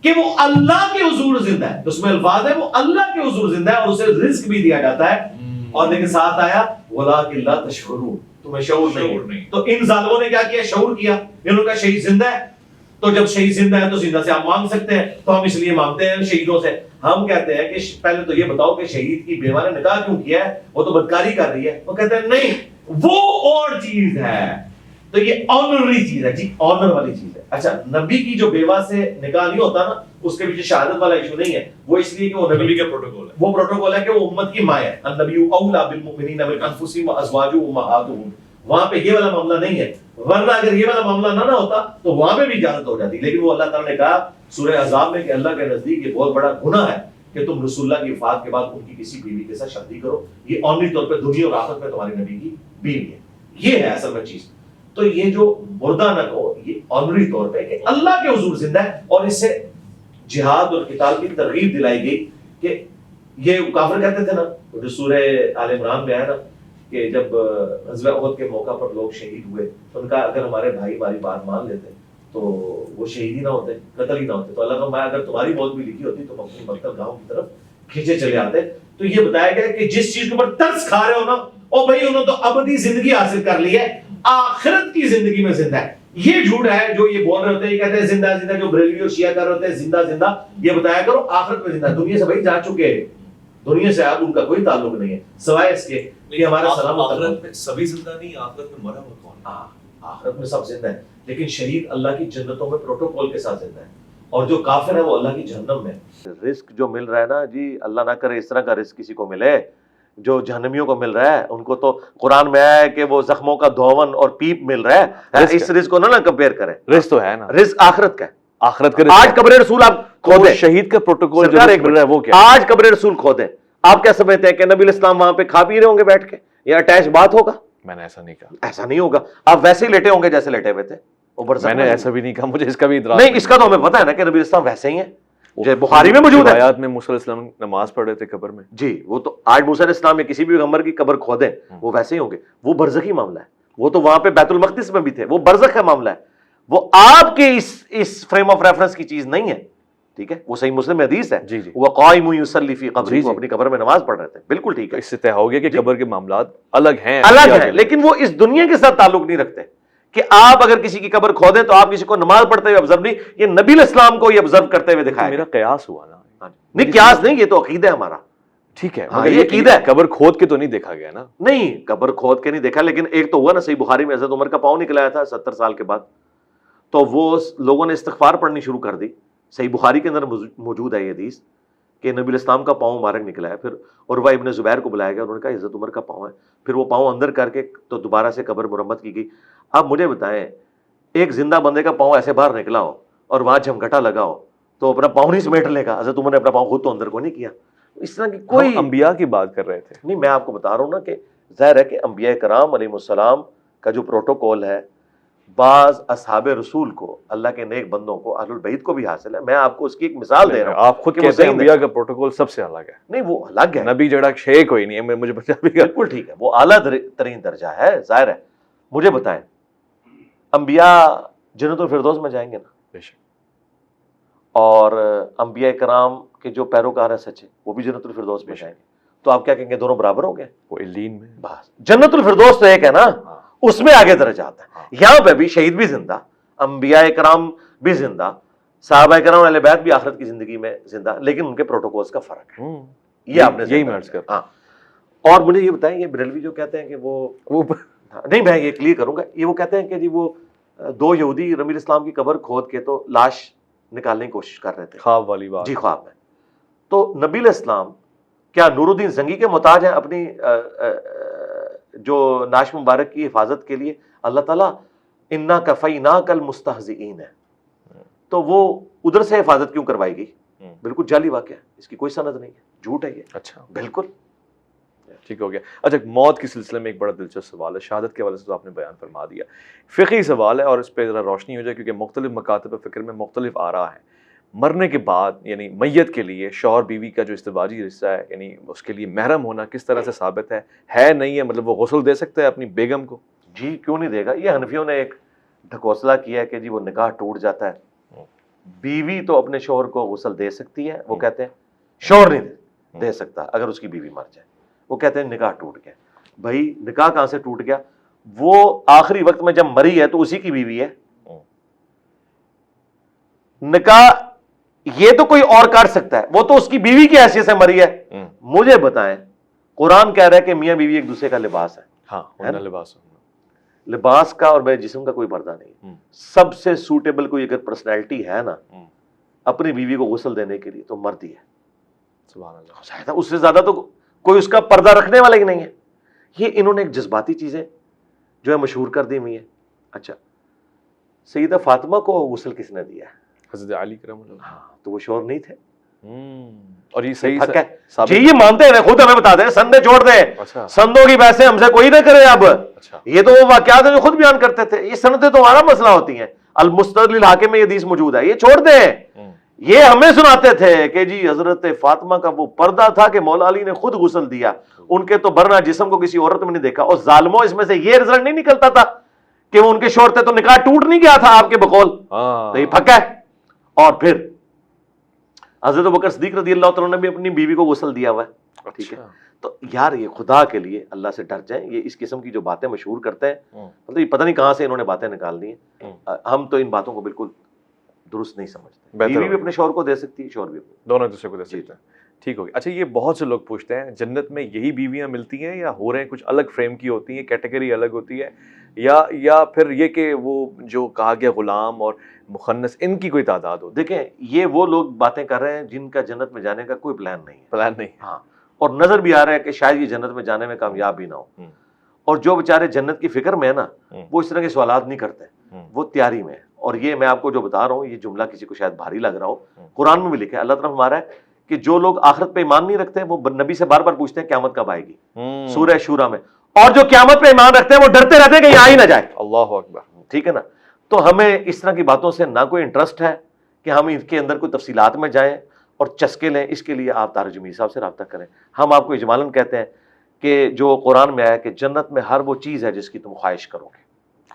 S1: کہ وہ اللہ کے حضور زندہ ہے، اس میں الفاظ ہے وہ اللہ کے حضور زندہ ہے اور اسے رزق بھی دیا جاتا ہے، اور لیکن ساتھ آیا وَلَٰكِن لَا تَشْعُرُونَ، تمہیں شعور نہیں۔ تو ان ظالموں نے کیا کیا؟ شعور کیا، انہوں نے کہا شہید زندہ ہے، تو جب شہید زندہ ہے تو زندہ سے آپ مانگ سکتے ہیں، تو ہم اس لیے مانگتے ہیں شہیدوں سے۔ ہم کہتے ہیں کہ پہلے تو یہ بتاؤ کہ شہید کی بیوہ نے نکاح کیوں کیا ہے، وہ تو بدکاری کر رہی ہے، وہ کہتے ہیں نہیں وہ اور چیز ہے، تو یہ آنرری چیز ہے، جی آنر والی چیز ہے۔ اچھا نبی کی جو بیوہ سے نکاح نہیں ہوتا نا اس کے پیچھے شہادت والا ایشو نہیں ہے، وہ اس لیے کہ وہ نبی
S2: کا پروٹوکول ہے،
S1: وہ پروٹوکول ہے کہ وہ امت کی ماں ہے، النبی اولی بالمؤمنین من انفسہم وازواجہ امہاتہم، وہاں پہ یہ والا معاملہ نہیں ہے، ورنہ اگر یہ والا معاملہ نہ ہوتا تو وہاں پہ بھی اجازت ہو جاتی، لیکن وہ اللہ تعالیٰ نے کہا سورہ احزاب میں کہ اللہ کے نزدیک یہ بہت بڑا گناہ ہے کہ تم رسول اللہ کی وفات کے بعد ان کی کسی بیوی کے ساتھ شادی کرو، یہ آنری طور پہ دنیا اور آخرت میں تمہاری نبی کی بیوی ہے، یہ ہے اصل میں چیز۔ تو یہ جو مردہ نہ کہو یہ آنری طور پہ کہ اللہ کے حضور زندہ ہے، اور اس سے جہاد اور قتال کی ترغیب دلائی گئی کہ یہ کافر کہتے تھے نا جو سورہ آل عمران میں آیا نا کہ جب غزوہ احد کے موقع پر لوگ شہید ہوئے تو ان کا اگر ہمارے بھائی ہماری بات مان لیتے تو وہ شہید ہی نہ ہوتے، قتل ہی نہ ہوتے، تو اللہ کا میں اگر تمہاری موت بھی لکھی ہوتی تو ہم اپنی مقتل گاؤں کی طرف کھینچے چلے آتے۔ تو یہ بتایا گیا کہ جس چیز کے اوپر ترس کھا رہے ہو نا او بھائی انہوں تو ابدی زندگی حاصل کر لی ہے، آخرت کی زندگی میں زندہ ہے، یہ جھوٹ ہے جو یہ بول رہے ہوتے ہیں، یہ کہتے ہیں زندہ زندہ، جو بریلوی اور شیعہ کر رہے ہوتے ہیں زندہ زندہ، یہ بتایا کرو آخرت میں زندہ، دنیا سے بھائی جا چکے ہیں، دنیا سے اب ان کا کوئی تعلق نہیں ہے سوائے اس کے کہ ہمارا سلام
S2: آخرت میں سبھی زندہ نہیں، آخرت میں مرا ہوا کون ہے؟
S1: آخرت میں سب زندہ ہے، لیکن شہید اللہ کی جنتوں میں پروٹوکول کے ساتھ زندہ ہے، اور جو کافر ہے وہ اللہ کی جہنم میں. رزق جو مل رہا ہے نا جی، اللہ نہ کرے اس طرح کا رزق کسی کو ملے جو جہنمیوں کو مل رہا ہے. ان کو تو قرآن میں آیا ہے کہ وہ زخموں کا دھون اور پیپ مل رہا ہے. اس رزق کو نہ کمپیئر کریں.
S2: رزق تو ہے نا،
S1: رزق آخرت کا ہے.
S2: آخرت کا
S1: آج قبر رسول آپ کھودیں،
S2: شہید کا پروٹوکول جو مل رہا ہے وہ کیا؟
S1: آج قبر رسول کھودیں، آپ کیا سمجھتے ہیں کہ نبی الاسلام وہاں پہ کھا پی رہے ہوں گے بیٹھ کے؟ یہ اٹیچ بات ہوگا؟
S2: میں نے ایسا نہیں کہا.
S1: ایسا نہیں ہوگا. آپ ویسے ہی لیٹے ہوں گے جیسے لیٹے ہوئے تھے.
S2: میں نے ایسا بھی نہیں کہا، مجھے اس کا بھی ادراک
S1: نہیں. اس کا تو ہمیں پتا ہے نا کہ نبی الاسلام ویسے ہی ہیں جو بخاری میں موجود ہے.
S2: روایات میں موسیٰ علیہ السلام نماز پڑھ رہے تھے قبر میں.
S1: جی وہ تو آج موسیٰ علیہ السلام یا کسی بھی پیغمبر کی قبر کھودیں وہ ویسے ہی ہوں گے. وہ برزخی معاملہ ہے. وہ تو وہاں پہ بیت المقدس میں بھی تھے. وہ برزخ کا معاملہ ہے. وہ آپ کے اس فریم آف ریفرنس کی چیز نہیں ہے. ٹھیک ہے، وہ صحیح مسلم میں حدیث ہے.
S2: جی جی،
S1: وہ قائم یصلی فی قبری، وہ اپنی قبر میں نماز پڑھ رہے تھے. بالکل ٹھیک ہے.
S2: اس سے طے ہو گیا کہ قبر کے معاملات الگ ہیں،
S1: الگ ہیں، لیکن وہ اس دنیا کے ساتھ تعلق نہیں رکھتے. کہ آپ اگر کسی کی قبر کھودیں تو آپ کسی کو نماز پڑھتے ہوئے آبزرو نہیں. یہ نبی الاسلام کو یہ آبزرو کرتے ہوئے دکھایا.
S2: میرا قیاس ہوا نا.
S1: نہیں قیاس نہیں، یہ تو عقیدہ ہے ہمارا.
S2: ٹھیک ہے،
S1: یہ عقیدہ ہے.
S2: قبر کھود کے تو نہیں دیکھا گیا نا.
S1: نہیں قبر کھود کے نہیں دیکھا، لیکن ایک تو ہوا نا صحیح بخاری میں حضرت عمر کا پاؤں نکلایا تھا 70 سال کے بعد. تو وہ لوگوں نے استغفار پڑھنی شروع کر دی. صحیح بخاری کے اندر موجود ہے یہ حدیث کہ نبی الاسلام کا پاؤں مبارک نکلا ہے. پھر عروہ ابن زبیر کو بلایا گیا، انہوں نے کہا حضرت عمر کا پاؤں ہے. پھر وہ پاؤں اندر کر کے تو دوبارہ سے قبر مرمت کی گئی. اب مجھے بتائیں، ایک زندہ بندے کا پاؤں ایسے باہر نکلا ہو اور وہاں جھمگٹا لگا ہو تو اپنا پاؤں نہیں سمیٹ لے گا؟ حضرت عمر نے اپنا پاؤں خود تو اندر کو نہیں کیا. اس طرح کی کوئی
S2: انبیاء کی بات کر رہے تھے.
S1: نہیں، میں آپ کو بتا رہا ہوں نا کہ ظاہر ہے کہ انبیاء کرام علیہ السلام کا جو پروٹوکول ہے، بعض اصحاب رسول کو، اللہ کے نیک بندوں کو، اہل البیت کو بھی حاصل ہے. میں آپ کو اس کی ایک مثال دے رہا ہوں.
S2: آپ خود کہتے ہیں انبیاء کا پروٹوکول سب سے الگ ہے.
S1: نہیں وہ الگ ہے،
S2: نبی جڑا شے کوئی نہیں ہے. مجھے پنجابی کا
S1: بالکل ٹھیک ہے، وہ اعلیٰ ترین درجہ ہے. ظاہر ہے. مجھے بتائیں، انبیاء جنت الفردوس میں جائیں گے نا؟
S2: بے شک.
S1: اور انبیاء کرام کے جو پیروکار ہیں سچے، وہ بھی جنت الفردوس میں جائیں گے. تو آپ کیا کہیں گے؟ دونوں برابر ہو گئے؟
S2: وہ علین میں
S1: بس جنت الفردوس تو ایک ہے نا، اس میں آگے درجات ہیں. یہاں پہ بھی شہید بھی زندہ، انبیاء کرام بھی زندہ، صحابہ کرام اہل بیت بھی آخرت کی زندگی میں زندہ، لیکن ان کے پروٹوکولز کا فرق ہے. یہ آپ نے
S2: یہی مرض کرتا.
S1: ہاں. اور مجھے یہ بتائیں، یہ بریلوی جو کہتے ہیں کہ وہ نہیں، میں یہ کلیئر کروں گا، یہ وہ کہتے ہیں کہ جی وہ 2 یہودی نبی الاسلام کی قبر کھود کے تو لاش نکالنے کی کوشش کر رہے تھے.
S2: خواب والی بات.
S1: جی خواب میں. تو نبی الاسلام کیا نور الدین زنگی کے محتاج ہیں اپنی جو ناش مبارک کی حفاظت کے لیے؟ اللہ تعالیٰ انا کفیناک المستہزئین ہے، تو وہ ادھر سے حفاظت کیوں کروائی گئی؟ بالکل جعلی واقعہ ہے، اس کی کوئی سند نہیں ہے، جھوٹ ہے یہ.
S2: اچھا
S1: بالکل
S2: ٹھیک ہو گیا. اچھا، موت کے سلسلے میں ایک بڑا دلچسپ سوال ہے. شہادت کے حوالے سے تو آپ نے بیان فرما دیا. فقہی سوال ہے اور اس پہ ذرا روشنی ہو جائے، کیونکہ مختلف مکاتب فکر میں مختلف آراء ہیں. مرنے کے بعد یعنی میت کے لیے شوہر بیوی کا جو ازدواجی رشتہ ہے، یعنی اس کے لیے محرم ہونا کس طرح سے ثابت ہے نہیں ہے؟ مطلب وہ غسل دے سکتا ہے اپنی بیگم کو؟
S1: جی کیوں نہیں دے گا. یہ حنفیوں نے ایک ڈھکوسلہ کیا ہے کہ جی وہ نکاح ٹوٹ جاتا ہے. بیوی تو اپنے شوہر کو غسل دے سکتی ہے، وہ کہتے ہیں شوہر نہیں دے سکتا اگر اس کی بیوی مر جائے. وہ کہتے ہیں نکاح ٹوٹ گیا. بھائی نکاح کہاں سے ٹوٹ گیا؟ وہ آخری وقت میں جب مری ہے تو اسی کی بیوی ہے. نکاح یہ تو کوئی اور کر سکتا ہے، وہ تو اس کی بیوی کی حیثیت سے مری ہے. مجھے بتائیں، قرآن کہہ رہا ہے کہ میاں بیوی ایک دوسرے کا لباس ہے.
S2: ہاں لباس،
S1: لباس کا اور میرے جسم کا کوئی پردہ نہیں. سب سے سوٹیبل کوئی اگر پرسنالٹی ہے نا اپنی بیوی کو غسل دینے کے لیے تو مرد ہی ہے.
S2: سبحان اللہ.
S1: اس سے زیادہ تو کوئی اس کا پردہ رکھنے والا ہی نہیں ہے. یہ انہوں نے ایک جذباتی چیزیں جو ہے مشہور کر دی ہوئی ہیں. اچھا، سیدہ فاطمہ کو غسل کس نے دیا ہے؟
S2: حضرت علی کرم اللہ.
S1: ہاں تو وہ شوہر نہیں تھے.
S2: اور یہ صحیح
S1: حق ہے جی، یہ مانتے ہیں، خود ہمیں بتا دیں، سندے چھوڑ دیں، سندوں کی بحثیں ہم سے کوئی نہ کرے. اب یہ تو وہ واقعات ہیں جو خود بیان کرتے تھے. یہ سندیں تو ہمارا مسئلہ ہوتی ہیں. المستدل الحاکم میں یہ حدیث موجود ہے، یہ چھوڑ دیں. یہ ہمیں سناتے تھے کہ جی حضرت فاطمہ کا وہ پردہ تھا کہ مولا علی نے خود غسل دیا، ان کے تو برنا جسم کو کسی عورت میں نہیں دیکھا. اور ظالموں، اس میں سے یہ رزلٹ نہیں نکلتا تھا کہ وہ ان کے شوہر تھے تو نکاح ٹوٹ نہیں گیا تھا آپ کے بقول. تو یہ پھکا ہے. اور پھر حضرت بکر صدیق رضی اللہ تعالیٰ نے بھی اپنی بیوی کو غسل دیا ہوا ہے. ٹھیک ہے. تو یار یہ خدا کے لیے اللہ سے ڈر جائیں. یہ اس قسم کی جو باتیں مشہور کرتے ہیں، مطلب یہ پتہ نہیں کہاں سے انہوں نے باتیں نکال دی ہیں. ہم تو ان باتوں کو بالکل درست نہیں سمجھتے. بیوی بھی اپنے شوہر کو دے سکتی ہے، شوہر بھی
S2: دونوں دوسرے کو دے سکتے ہیں. ٹھیک ہوگی. اچھا یہ بہت سے لوگ پوچھتے ہیں جنت میں یہی بیویاں ملتی ہیں یا ہو رہے ہیں کچھ الگ فریم کی ہوتی ہیں, کیٹیگری الگ ہوتی ہے, یا پھر یہ کہ وہ جو کہا گیا غلام اور مخنث ان کی کوئی تعداد ہو؟
S1: دیکھیں یہ وہ لوگ باتیں کر رہے ہیں جن کا جنت میں جانے کا کوئی پلان نہیں ہے.
S2: پلان نہیں.
S1: ہاں, اور نظر بھی آ رہا ہے کہ شاید یہ جنت میں جانے میں کامیاب بھی نہ ہو. اور جو بیچارے جنت کی فکر میں ہے نا وہ اس طرح کے سوالات نہیں کرتے, وہ تیاری میں ہے. اور یہ میں آپ کو جو بتا رہا ہوں یہ جملہ کسی کو شاید بھاری لگ رہا ہو, قرآن میں بھی لکھا ہے, اللہ تعالیٰ ہمارا ہے کہ جو لوگ آخرت پہ ایمان نہیں رکھتے وہ نبی سے بار بار پوچھتے ہیں قیامت کب آئے گی, سورہ شورا میں. اور جو قیامت پہ ایمان رکھتے ہیں وہ ڈرتے رہتے ہیں کہ یہ آ ہی نہ جائے.
S2: اللہ اکبر.
S1: ٹھیک ہے نا. تو ہمیں اس طرح کی باتوں سے نہ کوئی انٹرسٹ ہے کہ ہم ان کے اندر کوئی تفصیلات میں جائیں اور چسکے لیں. اس کے لیے آپ طارق جمیل صاحب سے رابطہ کریں. ہم آپ کو اجمالاً کہتے ہیں کہ جو قرآن میں آیا کہ جنت میں ہر وہ چیز ہے جس کی تم خواہش کرو گے.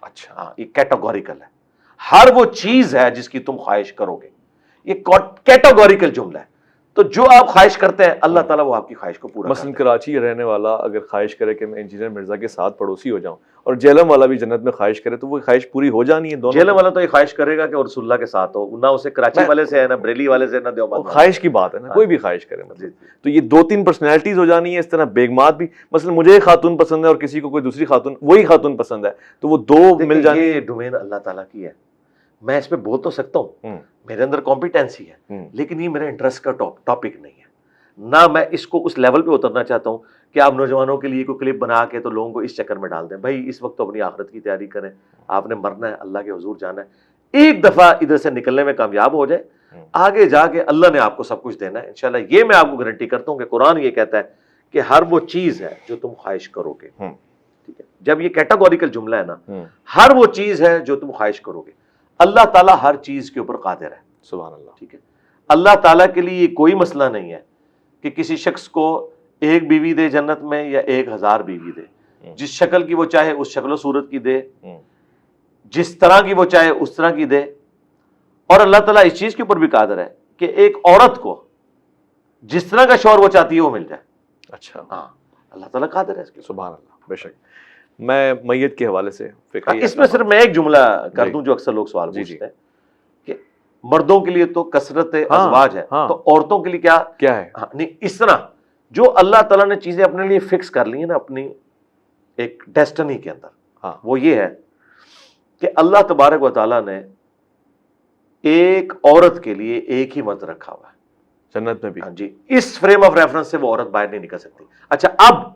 S2: اچھا,
S1: ہاں یہ کیٹاگوریکل ہے, ہر وہ چیز ہے جس کی تم خواہش کرو گے, یہ کیٹاگوریکل جملہ ہے. تو جو آپ خواہش کرتے ہیں اللہ تعالیٰ وہ آپ کی خواہش کو پورا
S2: مثلا کراچی رہنے والا اگر خواہش کرے کہ میں انجینئر مرزا کے ساتھ پڑوسی ہو جاؤں, اور جیلم والا بھی جنت میں خواہش کرے تو وہ خواہش پوری ہو جانی ہے دونوں.
S1: جیلم والا تو یہ خواہش کرے گا کہ وہ رسول اللہ کے ساتھ ہو, نہ اسے کراچی والے سے ہے نہ بریلی والے سے نہ دیوبند.
S2: خواہش کی بات ہے نا, کوئی بھی خواہش کرے مطلب. تو یہ 2-3 پرسنالٹیز ہو جانی ہے. اس طرح بیگمات بھی, مثلا مجھے ایک خاتون پسند ہے اور کسی کو کوئی دوسری خاتون وہی خاتون پسند ہے تو وہ 2 مل جانی.
S1: یہ ڈومین اللہ تعالیٰ کی ہے, میں اس پہ بول تو سکتا ہوں, میرے اندر کمپیٹنسی ہے, لیکن یہ میرے انٹرسٹ کا ٹاپک نہیں ہے. نہ میں اس کو اس لیول پہ اترنا چاہتا ہوں کہ آپ نوجوانوں کے لیے کوئی کلپ بنا کے تو لوگوں کو اس چکر میں ڈال دیں. بھائی اس وقت تو اپنی آخرت کی تیاری کریں, آپ نے مرنا ہے, اللہ کے حضور جانا ہے. ایک دفعہ ادھر سے نکلنے میں کامیاب ہو جائے, آگے جا کے اللہ نے آپ کو سب کچھ دینا ہے انشاءاللہ. یہ میں آپ کو گارنٹی کرتا ہوں کہ قرآن یہ کہتا ہے کہ ہر وہ چیز ہے جو تم خواہش کرو گے. ٹھیک ہے, جب یہ کیٹاگوریکل جملہ ہے نا, ہر وہ چیز ہے جو تم خواہش کرو گے. اللہ تعالیٰ ہر چیز کے اوپر قادر ہے.
S2: سبحان اللہ.
S1: ٹھیک ہے, اللہ تعالیٰ کے لیے یہ کوئی مسئلہ نہیں ہے کہ کسی شخص کو 1 بیوی دے جنت میں یا 1000 بیوی دے. جس شکل کی وہ چاہے اس شکل و صورت کی دے, جس طرح کی وہ چاہے اس طرح کی دے. اور اللہ تعالیٰ اس چیز کے اوپر بھی قادر ہے کہ ایک عورت کو جس طرح کا شوہر وہ چاہتی ہے وہ مل جائے.
S2: اچھا,
S1: ہاں اللہ تعالیٰ قادر ہے اس کے.
S2: سبحان اللہ. بے شک. میں میت کے حوالے سے
S1: اس میں صرف میں ایک جملہ کر دوں جو اکثر لوگ سوال پوچھتے ہیں کہ مردوں کے لیے تو کثرت ازواج ہے, تو عورتوں کے لیے کیا ہے؟ نہیں, اس طرح جو اللہ تعالیٰ نے چیزیں اپنے لیے فکس کر لی ہیں نا اپنی ایک ڈیسٹنی کے اندر, وہ یہ ہے کہ اللہ تبارک و تعالیٰ نے ایک عورت کے لیے ایک ہی مرد رکھا ہوا ہے
S2: جنت میں بھی.
S1: ہاں جی, اس فریم آف ریفرنس سے وہ عورت باہر نہیں نکل سکتی. اچھا, اب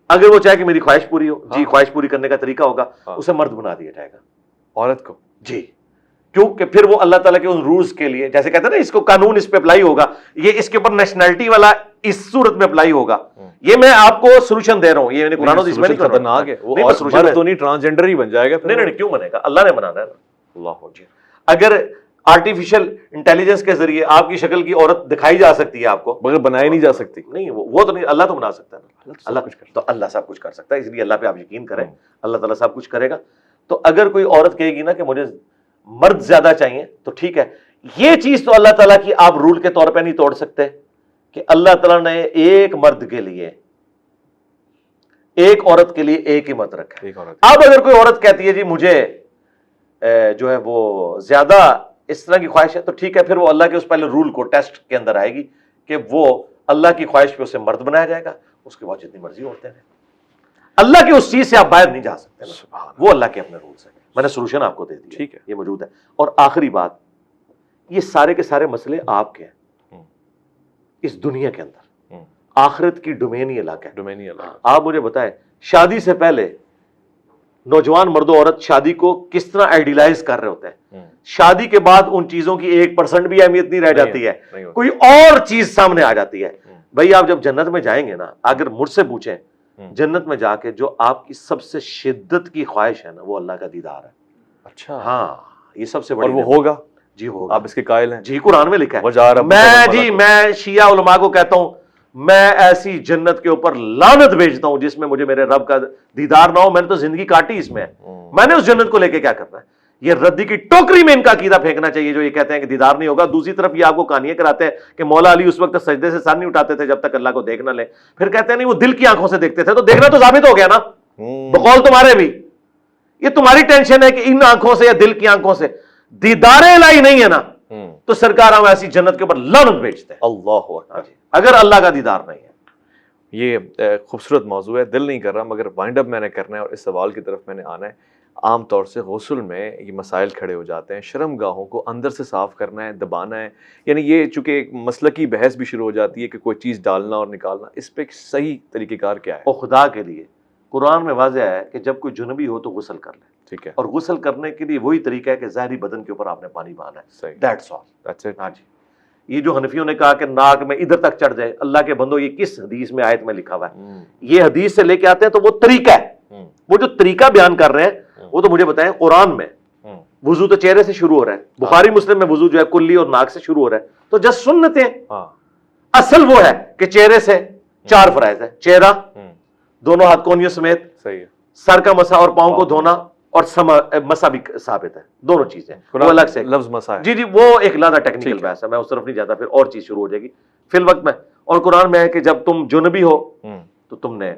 S1: اگر وہ چاہے کہ میری خواہش پوری ہو, جی خواہش پوری کرنے کا طریقہ ہوگا, اسے مرد بنا دیا جائے گا
S2: عورت کو.
S1: جی, کیونکہ پھر وہ اللہ تعالیٰ کے ان رولز کے لیے, جیسے کہتے ہیں نا اس کو قانون اس پہ اپلائی ہوگا, یہ اس کے اوپر نیشنلٹی والا اس صورت میں اپلائی ہوگا. یہ میں آپ کو سولوشن دے رہا ہوں, یہ میں نے قرآن و حدیث میں نہیں
S2: خطرناک ہے. وہ مرد تو نہیں, ٹرانسجنڈر ہی بن جائے گا.
S1: نہیں, کیوں بنے گا, اللہ نے بنانا ہے نا.
S2: اللہ اکبر.
S1: اگر آرٹیفیشل انٹیلیجنس کے ذریعے آپ کی شکل کی عورت دکھائی جا سکتی ہے آپ کو,
S2: مگر بنائی نہیں جا سکتی.
S1: نہیں, وہ تو نہیں, اللہ تو بنا سکتا ہے. اللہ سب کچھ کر سکتا ہے, اس لیے اللہ پہ آپ یقین کریں, اللہ تعالیٰ سب کچھ کرے گا. تو اگر کوئی عورت کہے گی نا کہ مجھے مرد زیادہ چاہیے تو ٹھیک ہے, یہ چیز تو اللہ تعالیٰ کی آپ رول کے طور پہ نہیں توڑ سکتے کہ اللہ تعالیٰ نے ایک مرد کے لیے ایک عورت کے لیے ایک ہی مرد رکھا ہے. اب اگر کوئی عورت کہتی ہے جی مجھے جو ہے وہ زیادہ اس طرح کی خواہش ہے, تو ٹھیک ہے, پھر وہ اللہ کے اس پہلے رول کو ٹیسٹ کے اندر آئے گی کہ وہ اللہ کی خواہش پہ اسے مرد بنایا جائے گا, اس کے بعد جتنی مرضی ہوتے ہیں. اللہ کی اس چیز سے آپ باہر نہیں جا سکتے, وہ اللہ کے اپنے رولز ہیں. میں نے سولوشن آپ کو دے دیا, ٹھیک ہے, یہ موجود ہے. اور آخری بات, یہ سارے کے سارے مسئلے آپ کے ہیں اس دنیا کے اندر, آخرت کی ڈومین ہی الگ ہے. آپ مجھے بتائیں, شادی سے پہلے نوجوان مرد و عورت شادی کو کس طرح آئیڈیلائز کر رہے ہوتے ہیں, شادی کے بعد ان چیزوں کی 1% بھی اہمیت نہیں رہ جاتی ہے, کوئی اور چیز سامنے آ جاتی ہے. بھائی آپ جب جنت میں جائیں گے نا, اگر مجھ سے پوچھیں جنت میں جا کے جو آپ کی سب سے شدت کی خواہش ہے نا وہ اللہ کا دیدار ہے.
S2: اچھا,
S1: ہاں, یہ سب سے بڑی,
S2: اور وہ ہوگا. جی
S1: ہوگا,
S2: آپ اس کے قائل ہیں.
S1: جی قرآن میں لکھا ہے. میں شیعہ علماء کو کہتا ہوں میں ایسی جنت کے اوپر لعنت بھیجتا ہوں جس میں مجھے میرے رب کا دیدار نہ ہو. میں نے تو زندگی کاٹی اس میں, میں نے اس جنت کو لے کے کیا کرنا ہے. یہ ردی کی ٹوکری میں ان کا عقیدہ پھینکنا چاہیے جو یہ کہتے ہیں کہ دیدار نہیں ہوگا. دوسری طرف یہ آپ کو کہانیاں کراتے ہیں کہ مولا علی اس وقت سجدے سے سر نہیں اٹھاتے تھے جب تک اللہ کو دیکھ نہ لے. پھر کہتے ہیں نہیں وہ دل کی آنکھوں سے دیکھتے تھے, تو دیکھنا تو ثابت ہو گیا نا بقول تمہارے بھی. یہ تمہاری ٹینشن ہے کہ ان آنکھوں سے یا دل کی آنکھوں سے, دیدار الہی نہیں ہے نا, تو سرکار ہم ایسی جنت کے اوپر لعنت بھیجتے ہیں.
S2: اللہ اکبر.
S1: اگر اللہ کا دیدار نہیں ہے.
S2: یہ خوبصورت موضوع ہے, دل نہیں کر رہا مگر وائنڈ اپ میں نے کرنا ہے اور اس سوال کی طرف میں نے آنا ہے. عام طور سے غسل میں یہ مسائل کھڑے ہو جاتے ہیں, شرم گاہوں کو اندر سے صاف کرنا ہے, دبانا ہے, یعنی یہ چونکہ ایک مسلکی بحث بھی شروع ہو جاتی ہے کہ کوئی چیز ڈالنا اور نکالنا, اس پہ ایک صحیح طریقہ کار کیا ہے؟
S1: اور خدا کے لیے قرآن میں واضح ہے کہ جب کوئی جنبی ہو تو غسل کر لے.
S2: ٹھیک ہے.
S1: اور غسل کرنے کے لیے وہی طریقہ ہے کہ ظاہری بدن کے اوپر آپ نے پانی بہانا ہے.
S2: صحیح.
S1: That's all.
S2: That's it.
S1: ہاں جی. یہ جو حنفیوں نے کہا کہ ناک میں ادھر تک چڑھ جائے, اللہ کے بندو یہ کس حدیث میں آیت میں لکھا ہوا ہے؟ یہ حدیث سے لے کے آتے ہیں تو وہ طریقہ ہے, وہ جو طریقہ بیان کر رہے ہیں وہ تو مجھے بتائیں قرآن میں وضو تو چہرے سے شروع ہو رہا ہے, بخاری مسلم میں وضو جو ہے کلی اور ناک سے شروع ہو رہا ہے, تو جس سنتیں اصل وہ ہے کہ چہرے سے 4 فرائض ہے, چہرہ, دونوں ہاتھ کونیوں سمیت,
S2: صحیح ہے,
S1: سر کا مسا اور پاؤں کو دھونا, اور مسا بھی ثابت ہے, دونوں چیزیں وہ الگ سے
S2: لفظ مسا ہے.
S1: جی وہ ایک لادہ ٹیکنیکل بحث ہے, میں اس طرف نہیں جاتا, پھر اور چیز شروع ہو جائے گی فی الوقت میں. اور قرآن میں ہے کہ جب تم جنبی ہو تو تم نے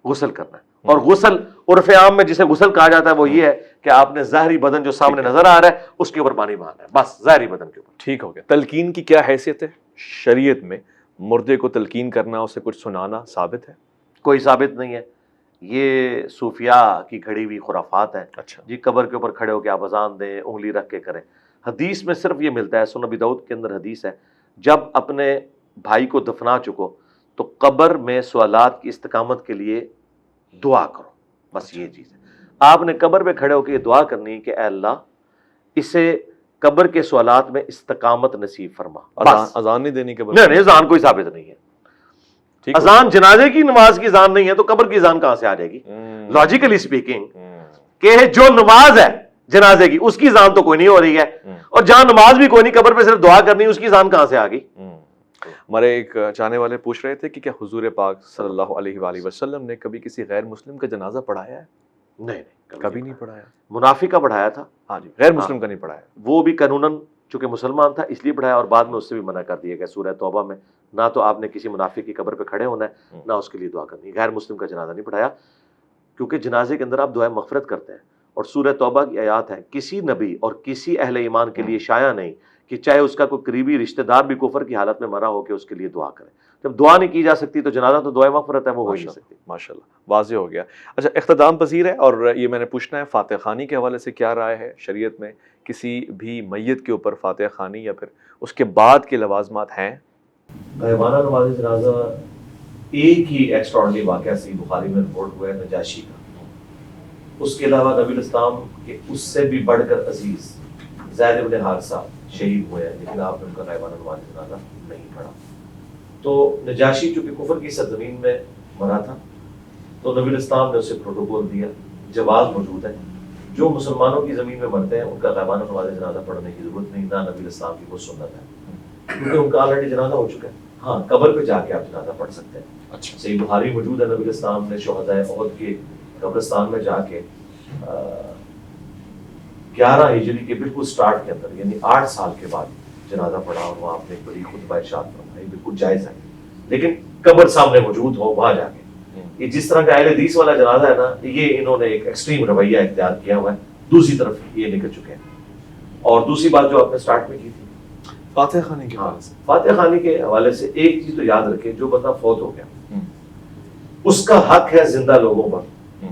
S1: غسل کرنا ہے, اور غسل عرف عام میں جسے غسل کہا جاتا ہے وہ یہ ہے کہ آپ نے ظاہری بدن جو سامنے نظر آ رہا ہے اس کے اوپر پانی بہانا ہے, بس ظاہری بدن کے اوپر.
S2: ٹھیک ہو گیا. تلقین کی کیا حیثیت ہے شریعت میں؟ مردے کو تلقین کرنا, اسے کچھ سنانا ثابت ہے؟
S1: کوئی ثابت نہیں ہے, یہ صوفیاء کی گھڑی ہوئی خرافات ہیں.
S2: اچھا
S1: جی قبر کے اوپر کھڑے ہو کے آپ اذان دیں, انگلی رکھ کے کریں. حدیث میں صرف یہ ملتا ہے, سنن ابی داؤد کے اندر حدیث ہے, جب اپنے بھائی کو دفنا چکو تو قبر میں سوالات کی استقامت کے لیے دعا کرو, بس یہ چیز ہے. آپ نے قبر پہ کھڑے ہو کے یہ دعا کرنی کہ اے اللہ اسے قبر کے سوالات میں استقامت نصیب فرما.
S2: اذان نہیں دینی قبر؟
S1: نہیں, اذان کوئی ثابت نہیں ہے. اذان جنازے کی نماز کی اذان نہیں ہے تو قبر کی اذان کہاں سے آ جائے گی؟ لاجیکلی اسپیکنگ کہ جو نماز ہے جنازے کی اس کی اذان تو کوئی نہیں ہو رہی ہے, اور جہاں نماز بھی کوئی نہیں, قبر پہ صرف دعا کرنی, اس کی اذان کہاں سے آ گئی؟
S2: ہمارے ایک چاہنے والے پوچھ رہے تھے کہ کیا حضور پاک صلی اللہ علیہ وآلہ وسلم نے کبھی کسی غیر مسلم کا جنازہ پڑھایا ہے؟
S1: نہیں,
S2: کبھی نہیں پڑھایا.
S1: منافق کا پڑھایا تھا,
S2: ہاں جی, غیر مسلم کا نہیں پڑھایا.
S1: وہ بھی قانوناً چونکہ مسلمان تھا اس لیے پڑھایا, اور بعد میں اس سے بھی منع کر دیا گیا سورہ توبہ میں, نہ تو آپ نے کسی منافق کی قبر پہ کھڑے ہونا ہے نہ اس کے لیے دعا کرنی. غیر مسلم کا جنازہ نہیں پڑھایا کیونکہ جنازے کے اندر آپ دعائیں مغفرت کرتے ہیں, اور سورہ توبہ کی آیات ہے کسی نبی اور کسی اہل ایمان کے لیے شایع نہیں کہ چاہے اس کا کوئی قریبی رشتہ دار بھی کفر کی حالت میں مرا ہو کہ اس کے لیے دعا کرے. جب دعا نہیں کی جا سکتی تو جنازہ تو دعائیں مغفرت ہے, وہ ہو نہیں سکتی.
S2: ماشاءاللہ واضح ہو گیا. اچھا, اختتام پذیر ہے, اور یہ میں نے پوچھنا ہے فاتح خوانی کے حوالے سے کیا رائے ہے شریعت میں؟ کسی بھی میت کے اوپر فاتح خوانی یا پھر اس کے بعد کے لوازمات ہیں؟
S1: غائبانہ نماز جنازہ ایک ہی ایکسٹراڈنری واقعہ صحیح بخاری میں رپورٹ ہوا ہے نجاشی کا. اس کے علاوہ نبی الاسلام کے اس سے بھی بڑھ کر عزیز زید بن حارثہ شہید ہوئے ہیں, لیکن آپ نے ان کا غائبانہ نماز جنازہ نہیں پڑھا. تو نجاشی چونکہ کفر کی سرزمین میں مرا تھا تو نبی الاسلام نے اسے پروٹوکول دیا, جواز موجود ہے, جو مسلمانوں کی زمین میں مرتے ہیں ان کا غائبانہ نماز جنازہ پڑھنے کی ضرورت نہیں, نہ نبی الاسلام کی وہ سنت ہے کیونکہ ان کا آلریڈی جنازہ ہو چکا ہے. ہاں قبر پہ جا کے آپ جنازہ پڑھ سکتے ہیں.
S2: اچھا,
S1: صحیح بخاری موجود ہے, نبی الاسلام نے شہداء احد کے قبرستان میں جا کے 11 ہجری کے بالکل سٹارٹ کے اندر یعنی 8 سال کے بعد جنازہ پڑھا, اور وہاں آپ نے ایک بڑی خطبہ ارشاد فرمائی, بالکل جائز ہے, لیکن قبر سامنے موجود ہو وہاں جا کے. یہ جس طرح کا اہل حدیث والا جنازہ ہے نا, یہ انہوں نے ایک ایکسٹریم رویہ اختیار کیا ہوا ہے, دوسری طرف یہ نکل چکے ہیں. اور دوسری بات جو آپ نے سٹارٹ میں کی تھی
S2: فاتح خوانی کے حوالے سے,
S1: فاتح خوانی کے حوالے سے ایک چیز تو یاد رکھے, جو بندہ فوت ہو گیا اس کا حق ہے زندہ لوگوں پر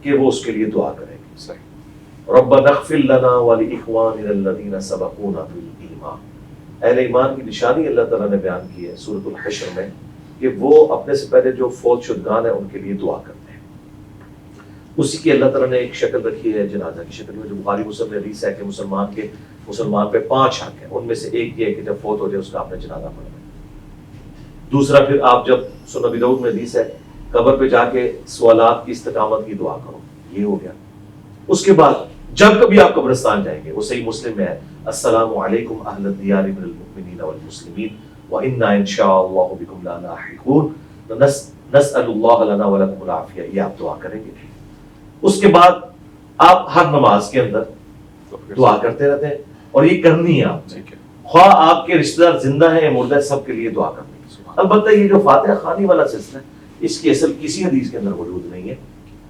S1: کہ وہ اس کے لیے دعا کریں گے.
S2: صحیح.
S1: ربنا اغفر لنا ولاخواننا الذین سبقونا بالایمان. اہل ایمان کی نشانی اللہ تعالیٰ نے بیان کی ہے سورۃ الحشر میں کہ وہ اپنے سے پہلے جو فوت شدگان ہیں ان کے لیے دعا کرتے ہیں. اسی کی اللہ تعالیٰ نے ایک شکل رکھی ہے جنازہ کی شکل میں, جو بخاری مسلم میں حدیث ہے کہ مسلمان پہ 5 حق ہیں, ان میں سے ایک یہ ہے کہ جب فوت ہو جائے اس کا آپ نے جنازہ پڑھنا ہے. دوسرا پھر آپ جب سنن ابی داؤد میں حدیث ہے قبر پہ جا کے سوالات کی استقامت کی دعا کرو, یہ ہو گیا. اس کے بعد جب کبھی آپ قبرستان جائیں گے, وہ صحیح مسلم میں ہے, السلام علیکم اہل الدیار من المؤمنین والمسلمین وإنا ان شاء اللہ بکم لاحقون نسأل اللہ لنا ولکم العافیہ, یہ آپ دعا کریں گے. اس کے بعد آپ ہر نماز کے اندر دعا کرتے رہتے ہیں, اور یہ کرنی ہے آپ نے, خواہ آپ کے رشتہ دار زندہ ہیں یا مردہ ہیں, سب کے لیے دعا کرنی ہے. البتہ یہ جو فاتح خوانی والا سلسلہ ہے اس کی اصل کسی حدیث کے اندر موجود نہیں ہے,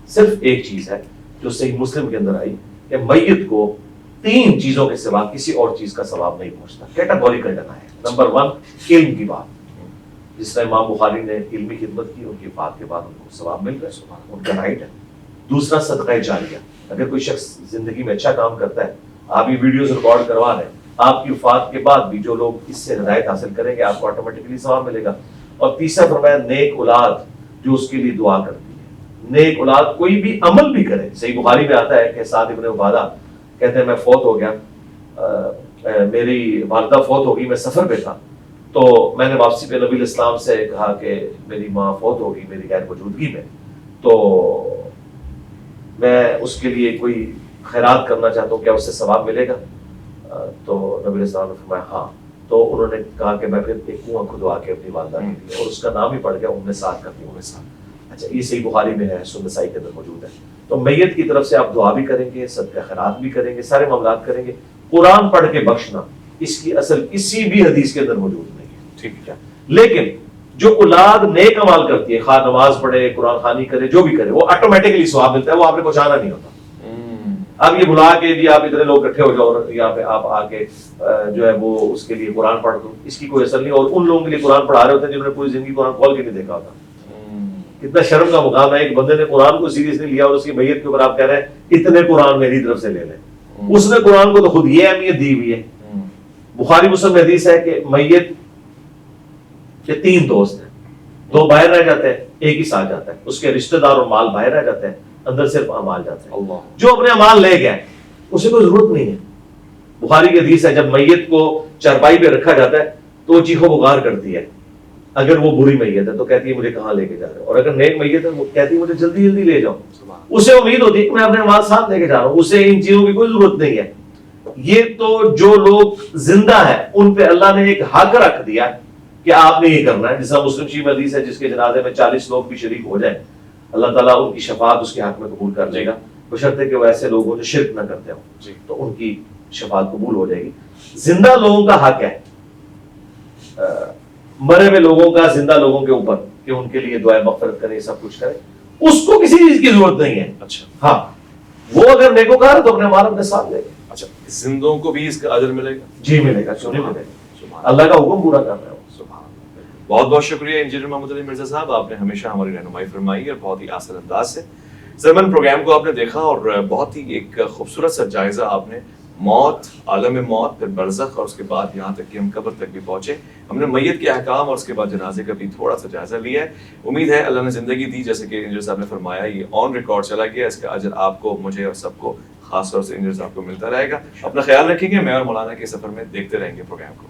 S1: صرف ایک چیز ہے جو صحیح مسلم کے اندر آئی کہ میت کو 3 چیزوں کے سوا کسی اور چیز کا ثواب نہیں پہنچتا. کیٹاگوریکل ڈنا ہے. نمبر 1 علم کی بات. جس طرح امام بخاری نے علمی خدمت کی, ان کی وفات کے بعد ان کو ثواب مل رہا ہے, ان کا رائٹ ہے. دوسرا صدقہ جاریہ. اگر کوئی شخص زندگی میں اچھا کام کرتا ہے, آپ یہ ویڈیوز ریکارڈ کروا رہے ہیں, آپ کی وفات کے بعد بھی جو لوگ اس سے ہدایت حاصل کریں گے آپ کو آٹومیٹکلی ثواب ملے گا. اور تیسرا فرمایا نیک اولاد جو اس کے لیے دعا کرتی ہے. نیک اولاد کوئی بھی عمل بھی کرے. صحیح بخاری میں آتا ہے کہ سعد ابن عبادہ کہتے ہیں میں فوت ہو گیا, میری والدہ فوت ہو گئی, میں سفر پہ تھا, تو میں نے واپسی پہ نبی الاسلام سے کہا کہ میری ماں فوت ہو گئی میری غیر موجودگی میں, تو میں اس کے لیے کوئی خیرات کرنا چاہتا ہوں, کیا اس سے ثواب ملے گا؟ تو نبی الاسلام نے فرمایا ہاں. تو انہوں نے کہا کہ میں پھر ایک کنواں کھدوا کے اپنی والدہ کے لیے, اور اس کا نام ہی پڑ گیا ام سعد کرتی ام سعد. اچھا, یہ صحیح بخاری میں ہے, سنن نسائی کے اندر موجود ہے. تو میت کی طرف سے آپ دعا بھی کریں گے, صدقہ خیرات بھی کریں گے, سارے معاملات کریں گے. قرآن پڑھ کے بخشنا اس کی اصل کسی بھی حدیث کے اندر موجود نہیں ہے. ٹھیک ہے, لیکن جو اولاد نیک عمال کرتی ہے, خواہ نماز پڑھے, قرآن خوانی کرے, جو بھی کرے, وہ آٹومیٹکلی ثواب ملتا ہے, وہ آپ نے پہنچانا نہیں ہوتا. اب یہ بلا کے جی آپ اتنے لوگ اکٹھے ہو جاؤ اور یہاں پہ آپ آ کے جو ہے وہ اس کے لیے قرآن پڑھ دو, اس کی کوئی اثر نہیں. اور ان لوگوں کے لیے قرآن پڑھا رہے ہوتے ہیں جنہوں نے پوری زندگی قرآن کھول کے نہیں دیکھا ہوتا. کتنا شرم کا مقام ہے, ایک بندے نے قرآن کو سیریس نہیں لیا اور اس کی میت کے اوپر آپ کہہ رہے ہیں اتنے قرآن میری طرف سے لے لیں. اس نے قرآن کو تو خود یہ اہمیت دی ہوئی ہے. بخاری مسلم میں حدیث ہے کہ میت کے 3 دوست ہیں, 2 باہر رہ جاتے ہیں, ایک ہی ساتھ جاتا ہے. اس کے رشتہ دار اور مال باہر رہ جاتے ہیں, اندر صرف اعمال جاتے ہیں. جو اپنے اعمال لے گئے اسے کوئی ضرورت نہیں ہے. بخاری کی حدیث ہے جب میت کو چارپائی پہ رکھا جاتا ہے تو وہ چیخو پکار کرتی ہے. اگر وہ بری میت ہے تو کہتی ہے مجھے کہاں لے کے جا رہے ہو, اور اگر نیک میت ہے وہ کہتی ہے مجھے جلدی جلدی لے جاؤ. اسے امید ہوتی ہے کہ میں اپنے اعمال ساتھ لے کے جا رہا ہوں, اسے ان چیزوں کی کوئی ضرورت نہیں ہے. یہ تو جو لوگ زندہ ہیں ان پہ اللہ نے ایک حق رکھ دیا کہ آپ نے یہ کرنا ہے. جیسا مسلم شریف حدیث ہے جس کے جنازے میں 40 لوگ بھی شریک ہو جائیں, اللہ تعالیٰ ان کی شفاعت اس کے حق میں قبول کر لے گا, بشرطے کہ وہ ایسے لوگ ہوں جو شرک نہ کرتے ہوں, تو ان کی شفاعت قبول ہو جائے گی. زندہ لوگوں کا حق ہے مرے ہوئے لوگوں کا زندہ لوگوں کے اوپر کہ ان کے لیے دعائیں مغفرت کریں, سب کچھ کریں, اس کو کسی چیز کی ضرورت نہیں ہے. اچھا ہاں, وہ اگر نیکوکار ہے تو اپنے مال اپنے ساتھ لے گا.
S2: اچھا, زندوں کو بھی اس کا اجر ملے گا؟
S1: جی ملے گا, کیوں نہیں ملے گا, اللہ کا حکم پورا کرنا ہے.
S2: بہت بہت شکریہ انجینئر محمد علی مرزا صاحب, آپ نے ہمیشہ ہماری رہنمائی فرمائی اور بہت ہی آسان انداز سے. زمن پروگرام کو آپ نے دیکھا اور بہت ہی ایک خوبصورت سا جائزہ آپ نے موت, عالم موت, پھر برزخ, اور اس کے بعد یہاں تک کہ ہم قبر تک بھی پہنچے. ہم نے میت کے احکام اور اس کے بعد جنازے کا بھی تھوڑا سا جائزہ لیا ہے. امید ہے اللہ نے زندگی دی, جیسے کہ انجینئر صاحب نے فرمایا یہ آن ریکارڈ چلا گیا, اس کا اجر آپ کو, مجھے اور سب کو, خاص طور سے انجینئر صاحب کو ملتا رہے گا. اپنا خیال رکھیں گے. میں اور مولانا کے سفر میں دیکھتے رہیں گے پروگرام کو.